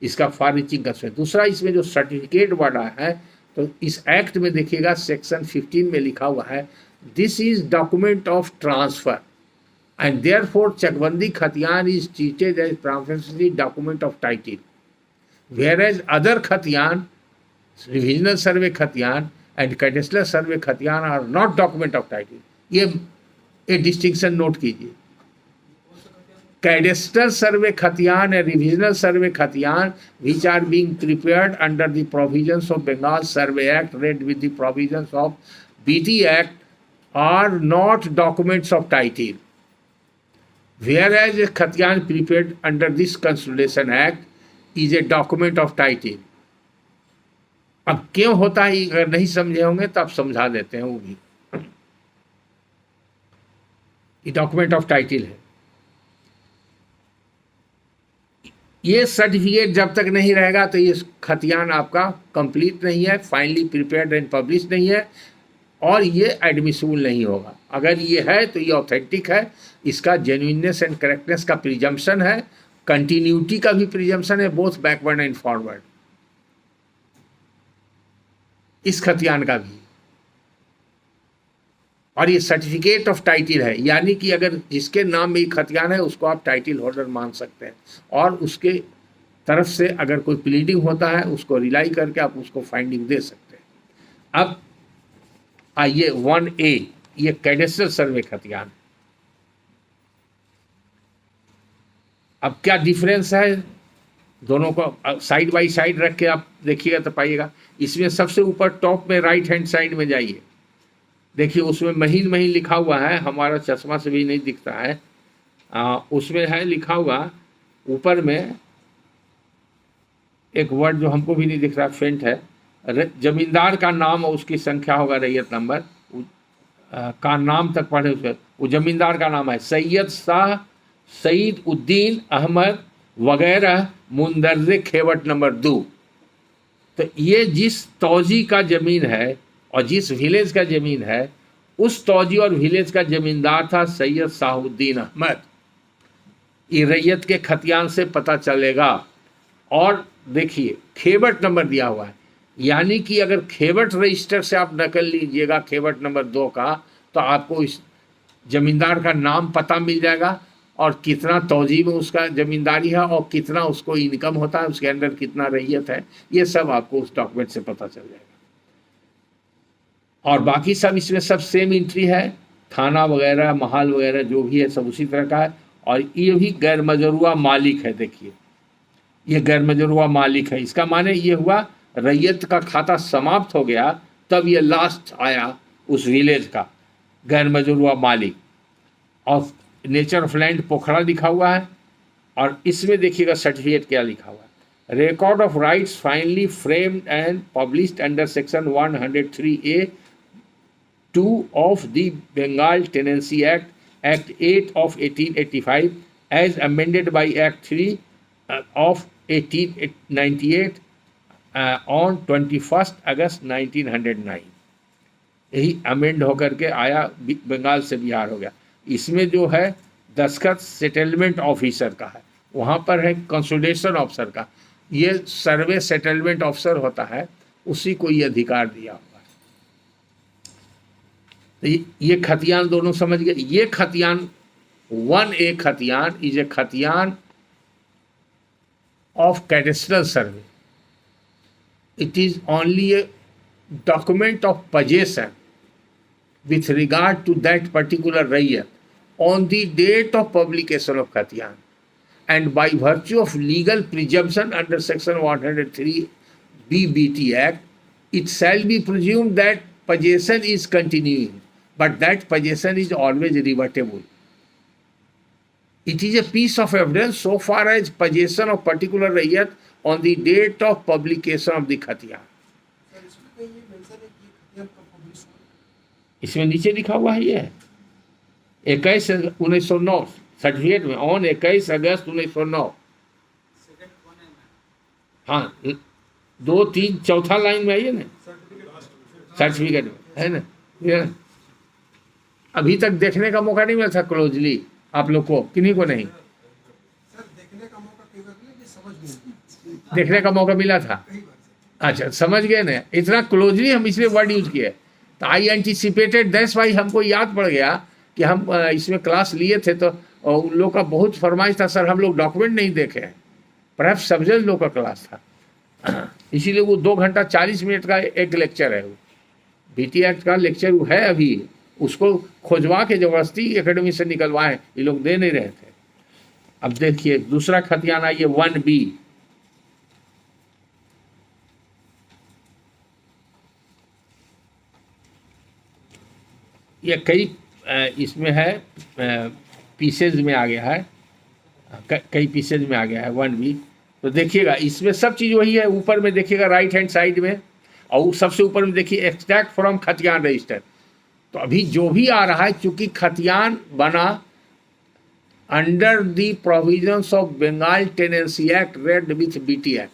Speaker 1: इसका फार रीचिंग कंसेप्ट। दूसरा, इसमें जो सर्टिफिकेट बढ़ा है तो इस एक्ट में देखिएगा सेक्शन 15 में लिखा हुआ है this is document of transfer and therefore Chakbandi Khatiyan is treated as preferentially document of title, whereas other Khatiyan, Revisional Survey Khatiyan and Cadastral Survey Khatiyan are not document of title. ये एक distinction note कीजिए। Cadastral Survey Khatiyan and Revisional Survey Khatiyan, which are being prepared under the provisions of Bengal Survey Act, read with the provisions of BT Act, are not documents of title. Whereas a khatiyan prepared under this Consolidation Act is a document of title. अब क्यों होता है, अगर नहीं समझे होंगे तो आप समझा देते हैं। वो भी ये डॉक्यूमेंट ऑफ टाइटल है। ये सर्टिफिकेट जब तक नहीं रहेगा तो ये खतियान आपका कंप्लीट नहीं है, फाइनली प्रिपेयर्ड एंड पब्लिश नहीं है, और ये एडमिसिबल नहीं होगा। अगर ये है तो ये ऑथेंटिक है, इसका जेन्युइननेस एंड करेक्टनेस का प्रिजम्पशन है, कंटिन्यूटी का भी प्रिजम्पशन है, बोथ बैकवर्ड एंड फॉरवर्ड, इस खतियान का भी। और ये सर्टिफिकेट ऑफ टाइटल है, यानी कि अगर जिसके नाम में ये खतियान है उसको आप टाइटल होल्डर मान सकते हैं, और उसके तरफ से अगर कोई प्लीडिंग होता है उसको रिलाई करके आप उसको फाइंडिंग दे सकते हैं। अब आइए 1A, ये कैडेस्ट्रल सर्वे खतियान। अब क्या डिफरेंस है दोनों को साइड बाय साइड रख के आप देखिएगा तो पाइएगा। इसमें सबसे ऊपर टॉप में राइट हैंड साइड में जाइए, देखिए उसमें महीन महीन लिखा हुआ है, हमारा चश्मा से भी नहीं दिखता है, उसमें है लिखा हुआ ऊपर में एक वर्ड जो हमको भी नहीं दिख रहा, फेंट है, जमींदार का नाम और उसकी संख्या होगा, रैयत नंबर का नाम तक पढ़े उसके, वो जमींदार का नाम है सैयद शाह सईद उद्दीन अहमद वगैरह मुंदर्जे खेवट नंबर 2। तो ये जिस तौजी का ज़मीन है और जिस विलेज का ज़मीन है, उस तौजी और विलेज का ज़मींदार था सैयद शाहुद्दीन अहमद। ये रैयत के खतियान से पता चलेगा। और देखिए खेवट नंबर दिया हुआ है, यानी कि अगर खेवट रजिस्टर से आप नकल लीजिएगा खेवट नंबर 2 का, तो आपको इस जमींदार का नाम पता मिल जाएगा और कितना तौजी में उसका जमींदारी है और कितना उसको इनकम होता है, उसके अंदर कितना रैयत है, ये सब आपको उस डॉक्यूमेंट से पता चल जाएगा। और बाकी सब इसमें सब सेम एंट्री है, थाना वगैरह महल वगैरह जो भी है सब उसी तरह का है। और ये भी गैर मजरूआ मालिक है। देखिए ये गैर मजरूआ मालिक है, इसका माने ये हुआ रैयत का खाता समाप्त हो गया तब ये लास्ट आया उस विलेज का गैर मजरूआ मालिक। और नेचर ऑफ लैंड पोखरा लिखा हुआ है। और इसमें देखिएगा सर्टिफिकेट क्या लिखा हुआ है, record of rights finally framed and published under section 103A(2) of the Bengal Tenancy Act, Act 8 of 1885 as amended by Act 3 of 1898 on 21st August 1909। यही अमेंड होकर के आया, बंगाल से बिहार हो गया। इसमें जो है दस्खत सेटलमेंट ऑफिसर का है, वहाँ पर है कंसोलिडेशन ऑफिसर का। ये सर्वे सेटलमेंट ऑफिसर होता है, उसी को ये अधिकार दिया हुआ है। तो ये खतियान दोनों समझ गए। ये खतियान 1A khatiyan is a khatiyan of cadastral survey. It is only a document of possession with regard to that particular rayyat on the date of publication of khatiyan, and by virtue of legal presumption under section 103 BBT Act, it shall be presumed that possession is continuing, but that possession is always revertible. It is a piece of evidence so far as possession of particular rayyat on the date of publication of the khatiyan। इसमें नीचे लिखा हुआ है ये 21/1909 certificate में, on 21 अगस्त 1909। हाँ 2, 3, चौथा line में है ना सर्टिफिकेट में, है ना ये। अभी तक देखने का मौका नहीं मिला था क्लोजली आप लोग को, किन्हीं को नहीं देखने का मौका मिला था। अच्छा समझ गए ना, इतना क्लोजली हम इसलिए वर्ड यूज किए। तो आई एंटिसिपेटेड दैट्स वाई, हमको याद पड़ गया कि हम इसमें क्लास लिए थे तो उन लोग का बहुत फरमाइश था, सर हम लोग डॉक्यूमेंट नहीं देखे हैं। पर सब्जेक्ट लोग का क्लास था, इसीलिए वो 2 घंटा 40 मिनट का एक लेक्चर है। वो BT एक्ट का लेक्चर है, अभी उसको खोजवा के जबरदस्ती एकेडमी से निकलवाए, ये लोग दे नहीं रहे थे। अब देखिए दूसरा खतियाना ये 1B। ये कई इसमें है पीसेज में आ गया है, कई पीसेज में आ गया है 1B। तो देखिएगा इसमें सब चीज़ वही है। ऊपर में देखिएगा राइट हैंड साइड में, और सबसे ऊपर में देखिए एक्सट्रैक्ट फ्रॉम खतियान रजिस्टर। तो अभी जो भी आ रहा है, चूंकि खतियान बना under the provisions of Bengal tenancy act read with BT act,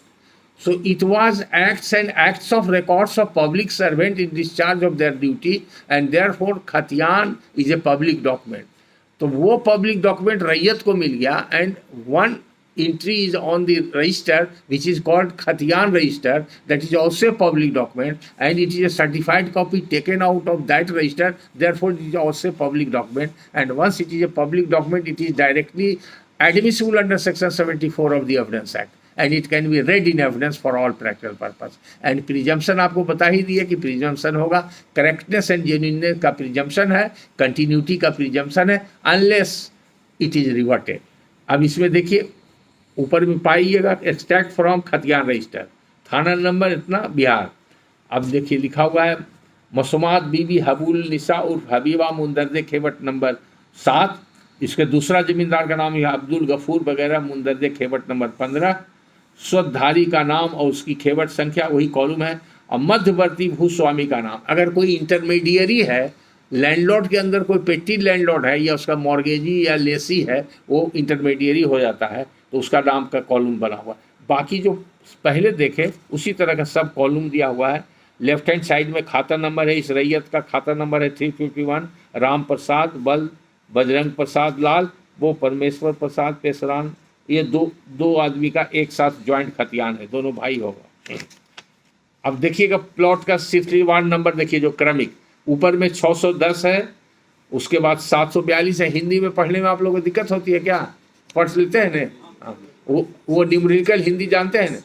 Speaker 1: so it was acts and acts of records of public servant in discharge of their duty, and therefore खतियान is a public document। तो वो public document रैयत को मिल गया, and one entry is on the register which is called खतियान register, that is also a public document, and it is a certified copy taken out of that register, therefore it is also a public document, and once it is a public document it is directly admissible under section 74 of the Evidence Act, and it can be read in evidence for all practical purpose। and presumption आपको बता ही दिया कि presumption होगा, correctness and genuineness का presumption है, continuity का presumption है, unless it is reverted। अब इसमें देखिए ऊपर में पाइएगा एक्सट्रैक्ट फ्रॉम खतियान रजिस्टर, थाना नंबर इतना बिहार। अब देखिए लिखा हुआ है मसूमात बीबी हबुल निसा उर्फ हबीबा मुंदरदे खेवट नंबर 7। इसके दूसरा जमींदार का नाम है अब्दुल गफूर वगैरह मुंदरदे खेवट नंबर 15। स्वधारी का नाम और उसकी खेवट संख्या वही कॉलम है, और मध्यवर्ती भूस्वामी का नाम। अगर कोई इंटरमीडियरी है, लैंडलॉर्ड के अंदर कोई पेटी लैंडलॉर्ड है या उसका मॉर्गेजी या लेसी है, वो इंटरमीडियरी हो जाता है, तो उसका नाम का कॉलम बना हुआ है। बाकी जो पहले देखे उसी तरह का सब कॉलम दिया हुआ है। लेफ्ट हैंड साइड में खाता नंबर है, इस रैयत का खाता नंबर है 351। राम प्रसाद बल बजरंग प्रसाद लाल, वो परमेश्वर प्रसाद पेसरान, ये दो आदमी का एक साथ ज्वाइंट खतियान है, दोनों भाई होगा। अब देखिएगा प्लॉट का सिलसिलेवार नंबर देखिए, जो क्रमिक ऊपर में 610 है, उसके बाद 742 है। हिंदी में पढ़ने में आप लोगों को दिक्कत होती है क्या? पढ़ लेते हैं ना? हाँ, वो न्यूमेरिकल हिंदी जानते हैं ना?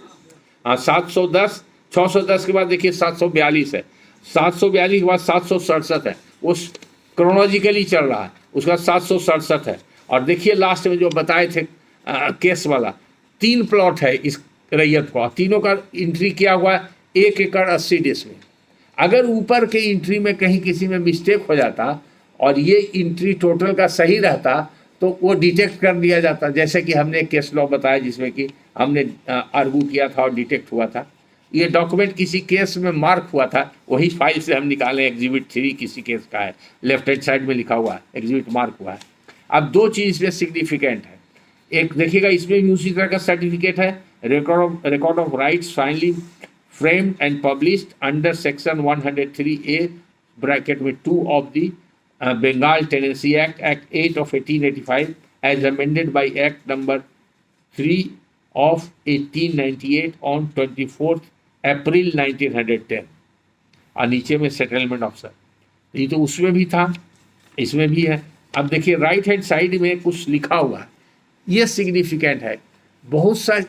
Speaker 1: हाँ, 710, 610 के बाद देखिए 742 है, 742 के बाद 767 है, वो क्रोनोलॉजिकली चल रहा है, उसका 767 है। और देखिए लास्ट में जो बताए थे केस वाला, 3 प्लॉट है इस रैयत को, तीनों का एंट्री किया हुआ है 1 एकड़ 80 डिसमिल। अगर ऊपर के एंट्री में कहीं किसी में मिस्टेक हो जाता और ये एंट्री टोटल का सही रहता तो वो डिटेक्ट कर दिया जाता, जैसे कि हमने एक केस लॉ बताया जिसमें कि हमने आर्गू किया था और डिटेक्ट हुआ था। ये डॉक्यूमेंट किसी केस में मार्क हुआ था, वही फाइल से हम निकाले, एग्जिबिट 3 किसी केस का है, लेफ्ट हैंड साइड में लिखा हुआ है, एग्जिबिट मार्क हुआ है। अब 2 चीज़ इसमें सिग्निफिकेंट है। एक देखिएगा, इसमें भी उसी तरह का सर्टिफिकेट है, record of rights finally framed and published under section 103A bracket with 2 of the Bengal Tenancy Act, Act 8 of 1885 as amended by Act number 3 of 1898 on 24th April 1910। और नीचे में सेटलमेंट ऑफिसर, ये तो उसमें भी था, इसमें भी है। अब देखिए राइट हैंड साइड में कुछ लिखा हुआ है, ये सिग्निफिकेंट है। बहुत सा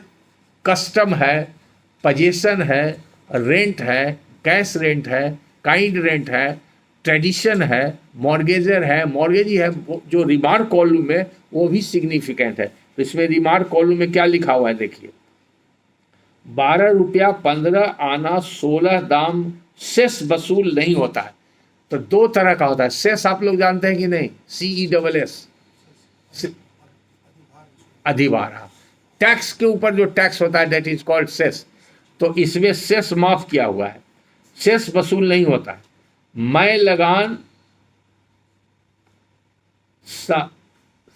Speaker 1: कस्टम है, पजेशन है, रेंट है, कैश रेंट है, काइंड रेंट है, ट्रेडिशन है, मॉर्गेजर है, मॉर्गेजी है। जो रिमार्क कॉलम में वो भी सिग्निफिकेंट है। तो इसमें रिमार्क कॉलम में क्या लिखा हुआ है देखिए, 12 रुपया 15 आना 16 दाम सेस वसूल नहीं होता है। तो 2 तरह का होता है सेस, आप लोग जानते हैं कि नहीं? CESS, अधिभार। टैक्स के ऊपर जो टैक्स होता है दैट इज कॉल्ड सेस। तो इसमें सेस माफ किया हुआ है, सेस वसूल नहीं होता है। मैं लगान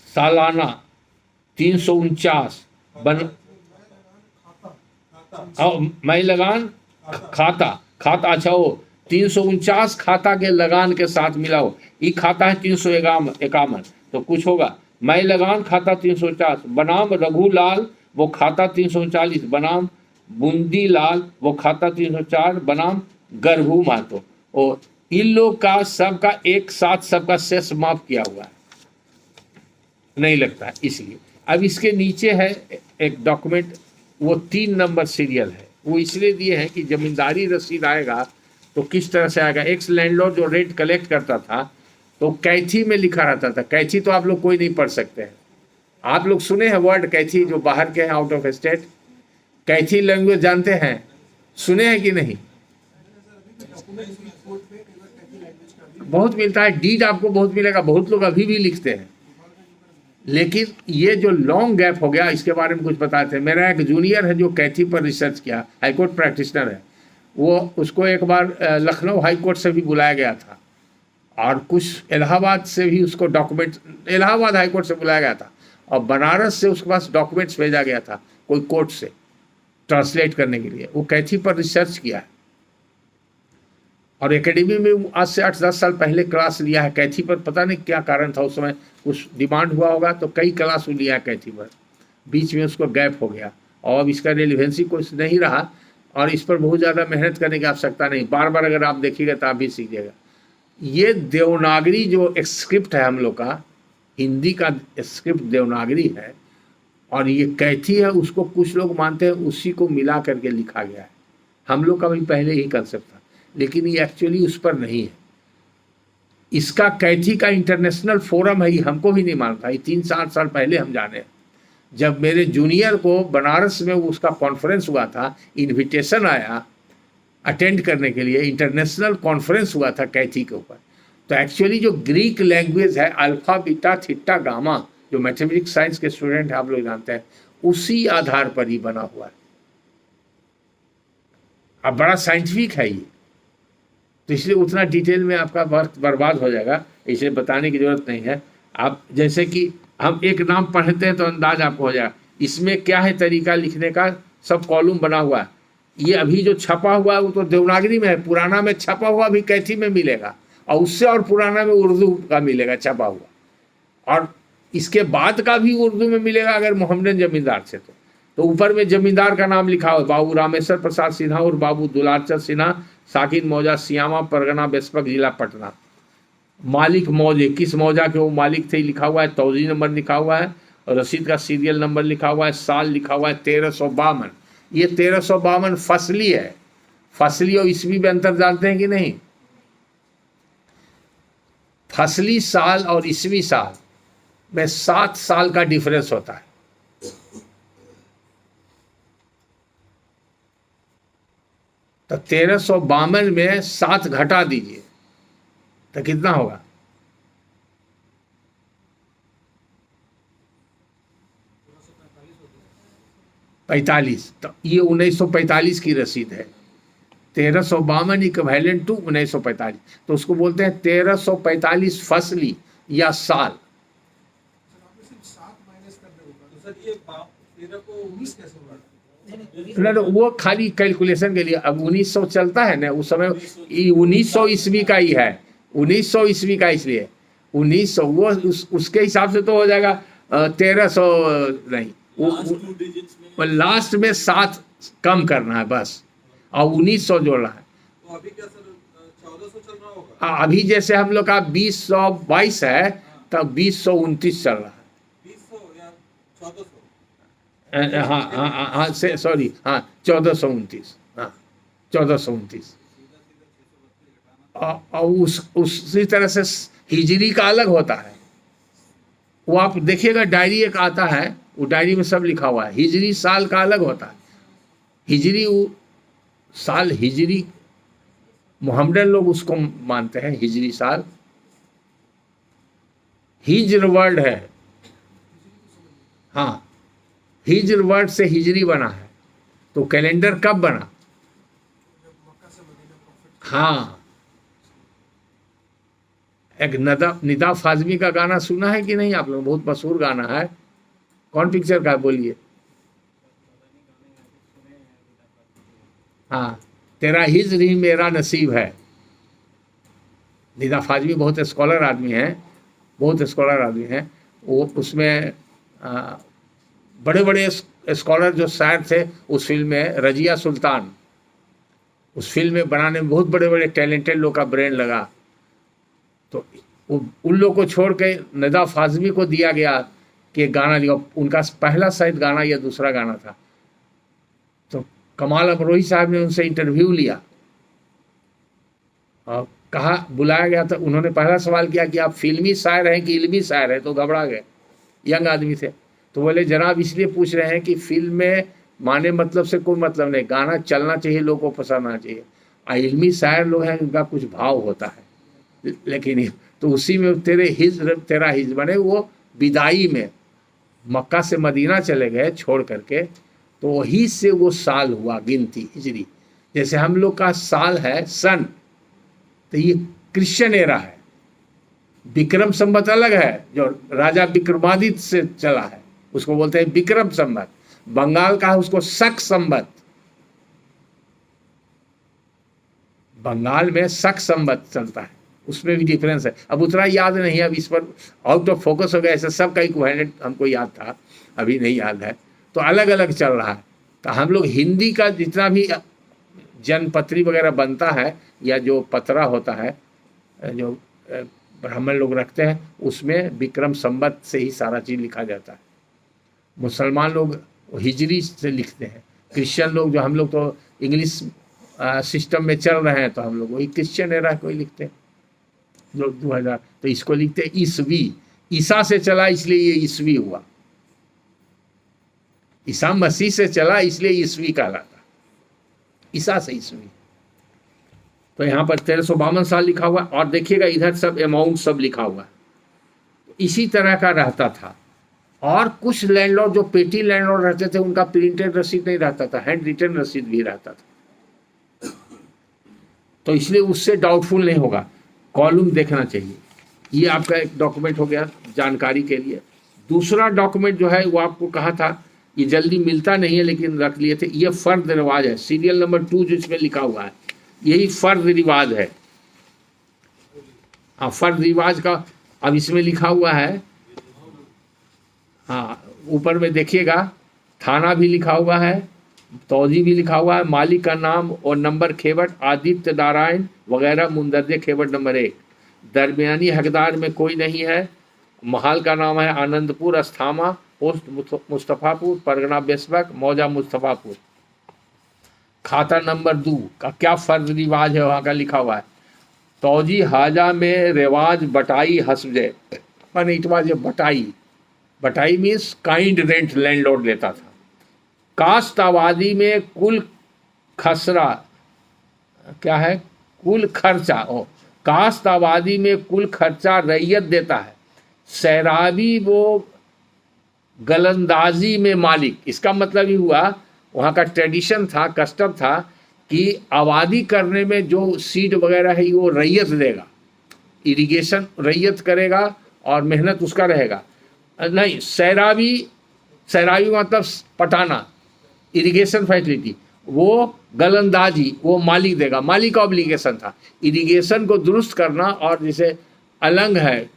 Speaker 1: सालाना 349 मैं लगान खाता अच्छा हो 349 खाता के लगान के साथ मिलाओ। ये खाता है 351, तो कुछ होगा। मैं लगान खाता 349 बनाम रघुलाल वो खाता 339 बनाम बूंदी लाल वो खाता 304 बनाम गर्भू महतो। और इन लोग का सबका एक साथ सबका सेस माफ किया हुआ है, नहीं लगता है इसलिए। अब इसके नीचे है एक डॉक्यूमेंट, वो 3 नंबर सीरियल है। वो इसलिए दिए हैं कि जमींदारी रसीद आएगा तो किस तरह से आएगा। एक्स लैंडलॉर्ड जो रेंट कलेक्ट करता था तो कैथी में लिखा रहता था। कैथी तो आप लोग कोई नहीं पढ़ सकते हैं। आप लोग सुने हैं वर्ड कैथी, जो बाहर के हैं out of state? Kaithi language जानते हैं, सुने हैं कि नहीं? बहुत मिलता है, डीड आपको बहुत मिलेगा, बहुत लोग अभी भी लिखते हैं। लेकिन ये जो लॉन्ग गैप हो गया, इसके बारे में कुछ बताते हैं। मेरा एक जूनियर है जो कैथी पर रिसर्च किया, हाईकोर्ट प्रैक्टिशनर है वो। उसको एक बार लखनऊ हाईकोर्ट से भी बुलाया गया था और कुछ इलाहाबाद से भी उसको डॉक्यूमेंट, इलाहाबाद हाईकोर्ट से बुलाया गया था और बनारस से उसके पास डॉक्यूमेंट्स भेजा गया था कोई कोर्ट से ट्रांसलेट करने के लिए। वो कैथी पर रिसर्च किया है और एकेडमी में आज से 8-10 साल पहले क्लास लिया है कैथी पर। पता नहीं क्या कारण था, उस समय कुछ डिमांड हुआ होगा तो कई क्लास लिया है कैथी पर। बीच में उसको गैप हो गया और अब इसका रेलिवेंसी कुछ नहीं रहा और इस पर बहुत ज़्यादा मेहनत करने की आवश्यकता नहीं। बार बार अगर आप देखिएगा तो आप भी सीखिएगा। ये देवनागरी जो स्क्रिप्ट है हम लोग का, हिंदी का स्क्रिप्ट देवनागरी है और ये कैथी है, उसको कुछ लोग मानते हैं उसी को मिला करके लिखा गया है। हम लोग का भी पहले यही कंसेप्ट था, लेकिन ये एक्चुअली उस पर नहीं है। इसका कैथी का इंटरनेशनल फोरम है, ये हमको भी नहीं मानता। ये 3-4 साल पहले हम जाने, जब मेरे जूनियर को बनारस में उसका कॉन्फ्रेंस हुआ था, इनविटेशन आया अटेंड करने के लिए, इंटरनेशनल कॉन्फ्रेंस हुआ था कैथी के ऊपर। तो एक्चुअली जो ग्रीक लैंग्वेज है अल्फा बीटा थीटा गामा, जो मैथमेटिक्स साइंस के स्टूडेंट हैं आप लोग जानते हैं, उसी आधार पर ही बना हुआ है। अब बड़ा साइंटिफिक है ये, तो इसलिए उतना डिटेल में आपका वक्त बर्बाद हो जाएगा, इसे बताने की जरूरत नहीं है। आप जैसे कि हम एक नाम पढ़ते हैं तो अंदाज आपको हो जाएगा इसमें क्या है तरीका लिखने का, सब कॉलम बना हुआ है। ये अभी जो छपा हुआ है वो तो देवनागरी में है, पुराना में छपा हुआ भी कैथी में मिलेगा और उससे और पुराना में उर्दू का मिलेगा छपा हुआ, और इसके बाद का भी उर्दू में मिलेगा अगर मोहम्मदन जमींदार से। तो ऊपर में जमींदार का नाम लिखा हुआ, बाबू रामेश्वर प्रसाद सिन्हा और बाबू दुलारचंद सिन्हा, साकिन मौजा, सियामा, परगना, बेसपक, जिला पटना। मालिक मौजे, किस मौजा के वो मालिक थे लिखा हुआ है, तौजी नंबर लिखा हुआ है, और रसीद का सीरियल नंबर लिखा हुआ है, साल लिखा हुआ है 1352। ये 1352 फसली है। फसली और ईस्वी में अंतर जानते हैं कि नहीं? फसली साल और ईस्वी साल में 7 साल का डिफरेंस होता है। तो 1352 में 7 घटा दीजिए तो कितना होगा? 45। तो ये 1945 की रसीद है। 1352 इक्विवेलेंट टू 1945, तो उसको बोलते हैं 1345 फसली या साल। वो खाली कैलकुलेशन के लिए। अब 1900 चलता है ना, उस समय 1900 ईस्वी का ही है, 1900 ईस्वी का, इसलिए 1900 वो उसके हिसाब से तो हो जाएगा 1300 नहीं, वो लास्ट में 7 कम करना है बस, और 1900 जोड़ना है।
Speaker 2: तो अभी क्या सर 1400 चल रहा होगा?
Speaker 1: हाँ, अभी जैसे हम लोग का 2022 है तब 2029 चल रहा है।
Speaker 2: 2000 या 1400?
Speaker 1: हाँ सॉरी, हाँ 1429, हाँ 1429। और उसी तरह से हिजरी का अलग होता है। वो आप देखिएगा, डायरी एक आता है, वो डायरी में सब लिखा हुआ है। हिजरी साल का अलग होता है। हिजरी साल, हिजरी मोहम्मदन लोग उसको मानते हैं हिजरी साल। हिज्र वर्ड है, हाँ हिज्र वर्ड से हिजरी बना है। तो कैलेंडर कब बना? हाँ, एक निदा फाजमी का गाना सुना है कि नहीं आप लोग? बहुत मशहूर गाना है। कौन पिक्चर का है बोलिए? हाँ, तेरा हिज्र ही मेरा नसीब है। निदा फाजमी बहुत स्कॉलर आदमी है, बहुत स्कॉलर आदमी है। वो उसमें बड़े बड़े स्कॉलर जो शायर थे उस फिल्म में, रजिया सुल्तान, उस फिल्म में बनाने में बहुत बड़े बड़े टैलेंटेड लोग का ब्रेन लगा। तो उन लोग को छोड़ के निदा फाजमी को दिया गया कि गाना लिखो। उनका पहला शायद गाना या दूसरा गाना था। तो कमाल अमरोही साहब ने उनसे इंटरव्यू लिया और कहा, बुलाया गया था। उन्होंने पहला सवाल किया कि आप फिल्मी शायर हैं कि इल्मी शायर हैं? तो घबरा गए, यंग आदमी थे। तो बोले जनाब इसलिए पूछ रहे हैं कि फिल्म में माने मतलब से कोई मतलब नहीं, गाना चलना चाहिए, लोगों को पसंद आना चाहिए। इल्मी शायर लोग हैं, उनका कुछ भाव होता है। लेकिन तो उसी में तेरा हिज्र बने। वो विदाई में मक्का से मदीना चले गए छोड़ करके, तो वही से वो साल हुआ गिनती हिजरी। जैसे हम लोग का साल है सन, तो ये क्रिश्चियन एरा है। विक्रम संवत अलग है, जो राजा विक्रमादित्य से चला है, उसको बोलते हैं विक्रम संवत। बंगाल का है, उसको शक संवत। बंगाल में शक संवत चलता है, उसमें भी डिफरेंस है। अब उतना याद नहीं है, अब इस पर आउट ऑफ फोकस हो गया। ऐसा सब का इक्विवेलेंट हमको याद था, अभी नहीं याद है। तो अलग अलग चल रहा है। तो हम लोग हिंदी का जितना भी जनपत्री वगैरह बनता है, या जो पतरा होता है जो ब्राह्मण लोग रखते हैं, उसमें विक्रम संवत से ही सारा चीज़ लिखा जाता है। मुसलमान लोग हिजरी से लिखते हैं। क्रिश्चियन लोग, जो हम लोग तो इंग्लिश सिस्टम में चल रहे हैं, तो हम लोग वही क्रिश्चियन एरा को ही लिखते हैं जो 2000। तो इसको लिखते हैं ईसवी। ईसा से चला इसलिए ये ईसवी हुआ। ईसा मसीह से चला इसलिए ईसवी कहलाता, ईसा से ईसवी। तो यहाँ पर 1352 साल लिखा हुआ। और देखिएगा इधर सब अमाउंट सब लिखा हुआ। इसी तरह का रहता था। और कुछ लैंडलॉर्ड जो पेटी लैंडलॉर्ड रहते थे, उनका प्रिंटेड रसीद नहीं रहता था, हैंड रिटन रसीद भी रहता था। तो इसलिए उससे डाउटफुल नहीं होगा, कॉलम देखना चाहिए। ये आपका एक डॉक्यूमेंट हो गया जानकारी के लिए। दूसरा डॉक्यूमेंट जो है वो आपको कहा था, ये जल्दी मिलता नहीं है लेकिन रख लिए थे। ये फर्द रिवाज है, सीरियल नंबर 2 जो इसमें लिखा हुआ है, यही फर्द रिवाज है। हाँ, फर्द रिवाज का अब इसमें लिखा हुआ है। हाँ, ऊपर में देखिएगा थाना भी लिखा हुआ है, तौजी भी लिखा हुआ है, मालिक का नाम और नंबर खेवट आदित्य नारायण वगैरह मुंदरजे खेवट नंबर 1। दरमियानी हकदार में कोई नहीं है। महल का नाम है आनंदपुर अस्थामा, पोस्ट मुस्तफ़ापुर, परगना बेसबक, मौजा मुस्तफ़ापुर। खाता नंबर 2 का क्या फर्ज रिवाज है वहाँ का लिखा हुआ है। तौजी हाजा में रिवाज बटाई हसजे, माने इट वाज ए बटाई मीन्स काइंड रेंट लैंडलॉर्ड लेता था। कास्ट आबादी में कुल खसरा क्या है, कुल खर्चा, कास्ट आबादी में कुल खर्चा रैयत देता है। सैराबी वो गलंदाजी में मालिक, इसका मतलब ही हुआ वहाँ का ट्रेडिशन था, कस्टम था कि आबादी करने में जो सीड वगैरह है वो रैयत देगा, इरिगेशन रैयत करेगा और मेहनत उसका रहेगा। नहीं, सैराबी मतलब पटाना, इरिगेशन फैसिलिटी, वो गलंदाजी वो मालिक देगा, मालिक का ऑब्लिगेशन था। इरिगेशन को दुरुस्त करना, और जैसे अलंग है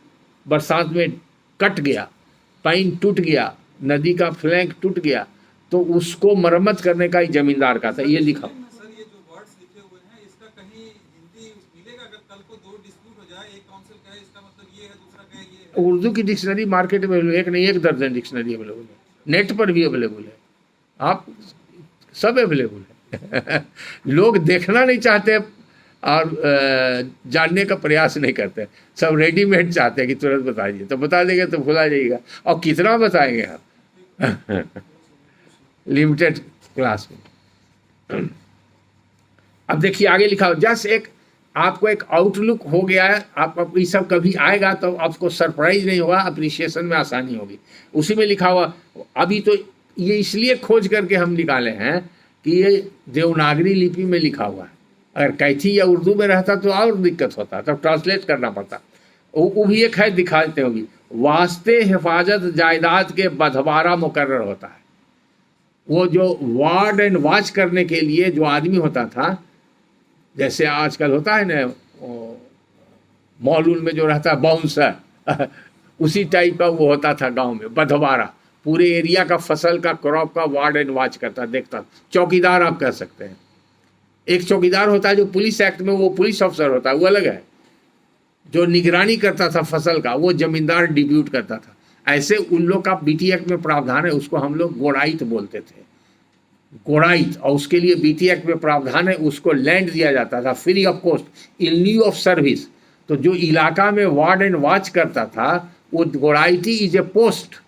Speaker 1: बरसात में कट गया, पाइन टूट गया, नदी का फ्लैंक टूट गया, तो उसको मरम्मत करने का ही जमींदार का था। ये लिखा
Speaker 2: सर, ये जो वर्ड्स लिखे हुए हैं इसका कहीं हिंदी मिलेगा? अगर कल को दो डिस्प्यूट हो जाए, एक काउंसिल कहे इसका मतलब ये है, दूसरा कहे ये है।
Speaker 1: उर्दू की डिक्शनरी मार्केट में एक नहीं एक दर्जन डिक्शनरी अवेलेबल है, नेट पर भी अवेलेबल है, आप सब अवेलेबल है। लोग देखना नहीं चाहते और जानने का प्रयास नहीं करते, सब रेडीमेड चाहते हैं कि तुरंत बता दीजिए, तो बता देंगे तो भुला जाइएगा, और कितना बताएंगे आप। लिमिटेड क्लास में। अब देखिए आगे लिखा हो, जस्ट एक आपको एक आउटलुक हो गया है, आप ये सब कभी आएगा तो आपको सरप्राइज नहीं होगा, अप्रिशिएशन में आसानी होगी। उसी में लिखा हुआ, अभी तो ये इसलिए खोज करके हम निकाले हैं कि ये देवनागरी लिपि में लिखा हुआ है, अगर कैथी या उर्दू में रहता तो और दिक्कत होता, तब ट्रांसलेट करना पड़ता। वो भी एक है, दिखा देते होगी। वास्ते हिफाजत जायदाद के बधवारा मुकर्रर होता है, वो जो वार्ड एंड वॉच करने के लिए जो आदमी होता था, जैसे आजकल होता है ना मॉल में जो रहता है बाउंसर, उसी टाइप का वो होता था गांव में, बधवारा। पूरे एरिया का फसल का क्रॉप का वार्ड एंड वॉच करता, देखता, चौकीदार आप कह सकते हैं। एक चौकीदार होता है जो पुलिस एक्ट में वो पुलिस ऑफिसर होता है, वो अलग है। जो निगरानी करता था फसल का वो जमींदार डिप्यूट करता था। ऐसे उन लोग का बीटी एक्ट में प्रावधान है, उसको हम लोग गोड़ाइत बोलते थे, गोड़ाइत, और उसके लिए बीटी एक्ट में प्रावधान है, उसको लैंड दिया जाता था free of cost in lieu of service. तो जो इलाका में वार्ड एंड वॉच करता था वो गोड़ाइती इज ए पोस्ट,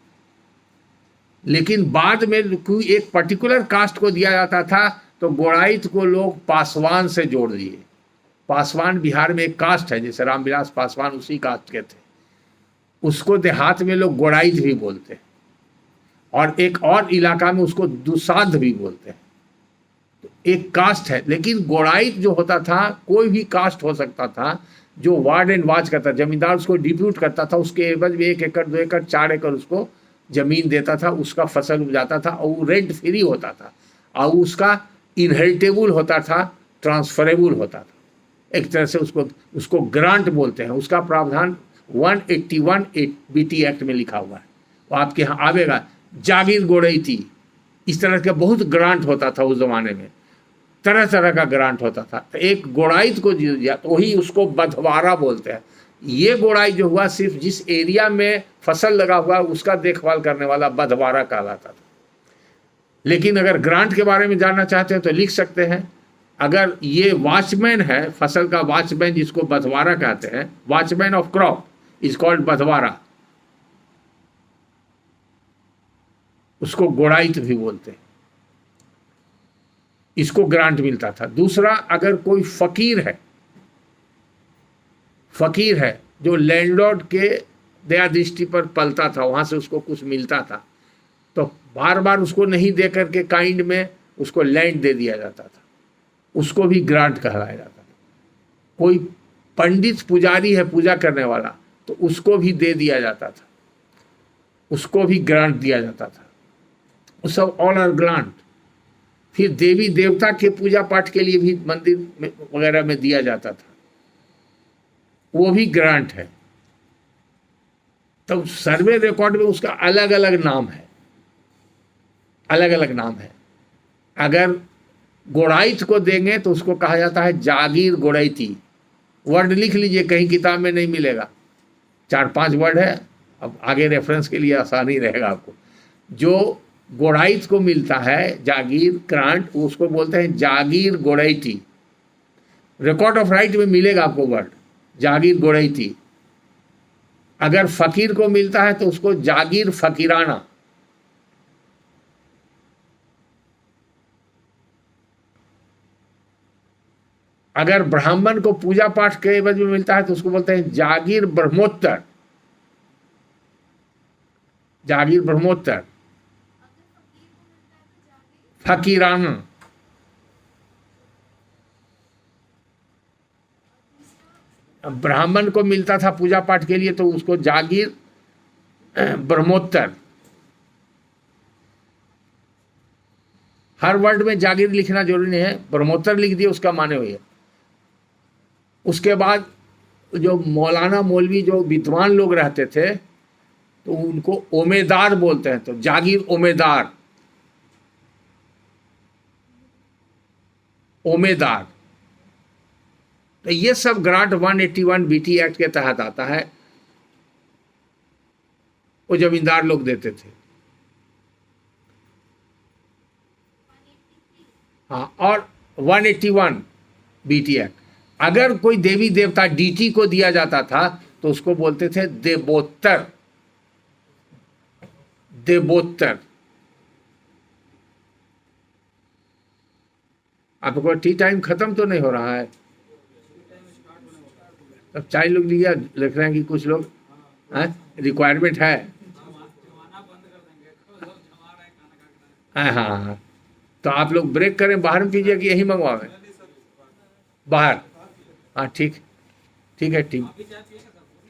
Speaker 1: लेकिन बाद में कोई एक पर्टिकुलर कास्ट को दिया जाता था, तो गोड़ाइत को लोग पासवान से जोड़ दिए। पासवान बिहार में एक कास्ट है, जैसे रामविलास पासवान उसी कास्ट के थे, उसको देहात में लोग गोड़ाइत भी बोलते हैं, और एक और इलाका में उसको दुसाध भी बोलते हैं। तो एक कास्ट है, लेकिन गोड़ाइत जो होता था कोई भी कास्ट हो सकता था, जो वार्ड एंड वॉच करता, जमींदार उसको डिप्यूट करता था, उसके एवज में 1 एकड़ 2 एकड़ 4 एकड़ उसको जमीन देता था, उसका फसल उपजाता था, और वो रेंट फ्री होता था, और उसका इनहेरिटेबल होता था, ट्रांसफरेबल होता था। एक तरह से उसको ग्रांट बोलते हैं। उसका प्रावधान 181 बीटी एक्ट में लिखा हुआ है, वो आपके यहाँ आवेगा। जागीर गोड़ैती, इस तरह के बहुत ग्रांट होता था उस जमाने में, तरह तरह का ग्रांट होता था। तो एक गोड़ाइत को दिया तो वही उसको बधवारा बोलते हैं। ये गोड़ाई जो हुआ सिर्फ जिस एरिया में फसल लगा हुआ उसका देखभाल करने वाला बधवारा कहलाता था। लेकिन अगर ग्रांट के बारे में जानना चाहते हैं तो लिख सकते हैं। अगर ये वॉचमैन है, फसल का वॉचमैन जिसको बधवारा कहते हैं, watchman of crop is called badhwara, उसको गोड़ाइत भी बोलते हैं। इसको ग्रांट मिलता था। दूसरा, अगर कोई फकीर है जो लैंडलॉर्ड के दया दृष्टि पर पलता था, वहां से उसको कुछ मिलता था, तो बार बार उसको नहीं दे करके काइंड में उसको लैंड दे दिया जाता था, उसको भी ग्रांट कहलाया जाता था। कोई पंडित पुजारी है पूजा करने वाला, तो उसको भी दे दिया जाता था, उसको भी ग्रांट दिया जाता था। वो सब ऑल आर ग्रांट। फिर देवी देवता के पूजा पाठ के लिए भी मंदिर वगैरह में दिया जाता था, वो भी ग्रांट है। तब सर्वे रिकॉर्ड में उसका अलग अलग नाम है। अलग अलग नाम है। अगर गोड़ाइत को देंगे तो उसको कहा जाता है जागीर गोड़ैती। वर्ड लिख लीजिए, कहीं किताब में नहीं मिलेगा, 4-5 वर्ड है, अब आगे रेफरेंस के लिए आसानी रहेगा आपको। जो गोड़ाइत को मिलता है जागीर ग्रांट, उसको बोलते हैं जागीर गोड़ैती। रिकॉर्ड ऑफ राइट में मिलेगा आपको वर्ड जागीर गोड़ैती। अगर फकीर को मिलता है तो उसको जागीर फकीराना। अगर ब्राह्मण को पूजा पाठ के एवज में मिलता है तो उसको बोलते हैं जागीर ब्रह्मोत्तर, जागीर ब्रह्मोत्तर, फकीराना। ब्राह्मण को मिलता था पूजा पाठ के लिए तो उसको जागीर ब्रह्मोत्तर। हर वर्ड में जागीर लिखना जरूरी नहीं है, ब्रह्मोत्तर लिख दिए उसका माने हुए। उसके बाद जो मौलाना मौलवी जो विद्वान लोग रहते थे तो उनको ओमेदार बोलते हैं, तो जागीर ओमेदार, ओमेदार। तो ये सब ग्रांट 181 बीटी एक्ट के तहत आता है, वो जमींदार लोग देते थे। हाँ, और 181 बीटी एक्ट, अगर कोई देवी देवता डीटी को दिया जाता था तो उसको बोलते थे देवोत्तर, देवोत्तर। आपको टी टाइम खत्म तो नहीं हो रहा है? अब चाय लोग लिया लिख रहे हैं कि कुछ लोग रिक्वायरमेंट है। हाँ हाँ हाँ, तो आप लोग ब्रेक करें, बाहर में पीजिए कि यहीं मंगवाएं? बाहर। हाँ ठीक, ठीक है, ठीक।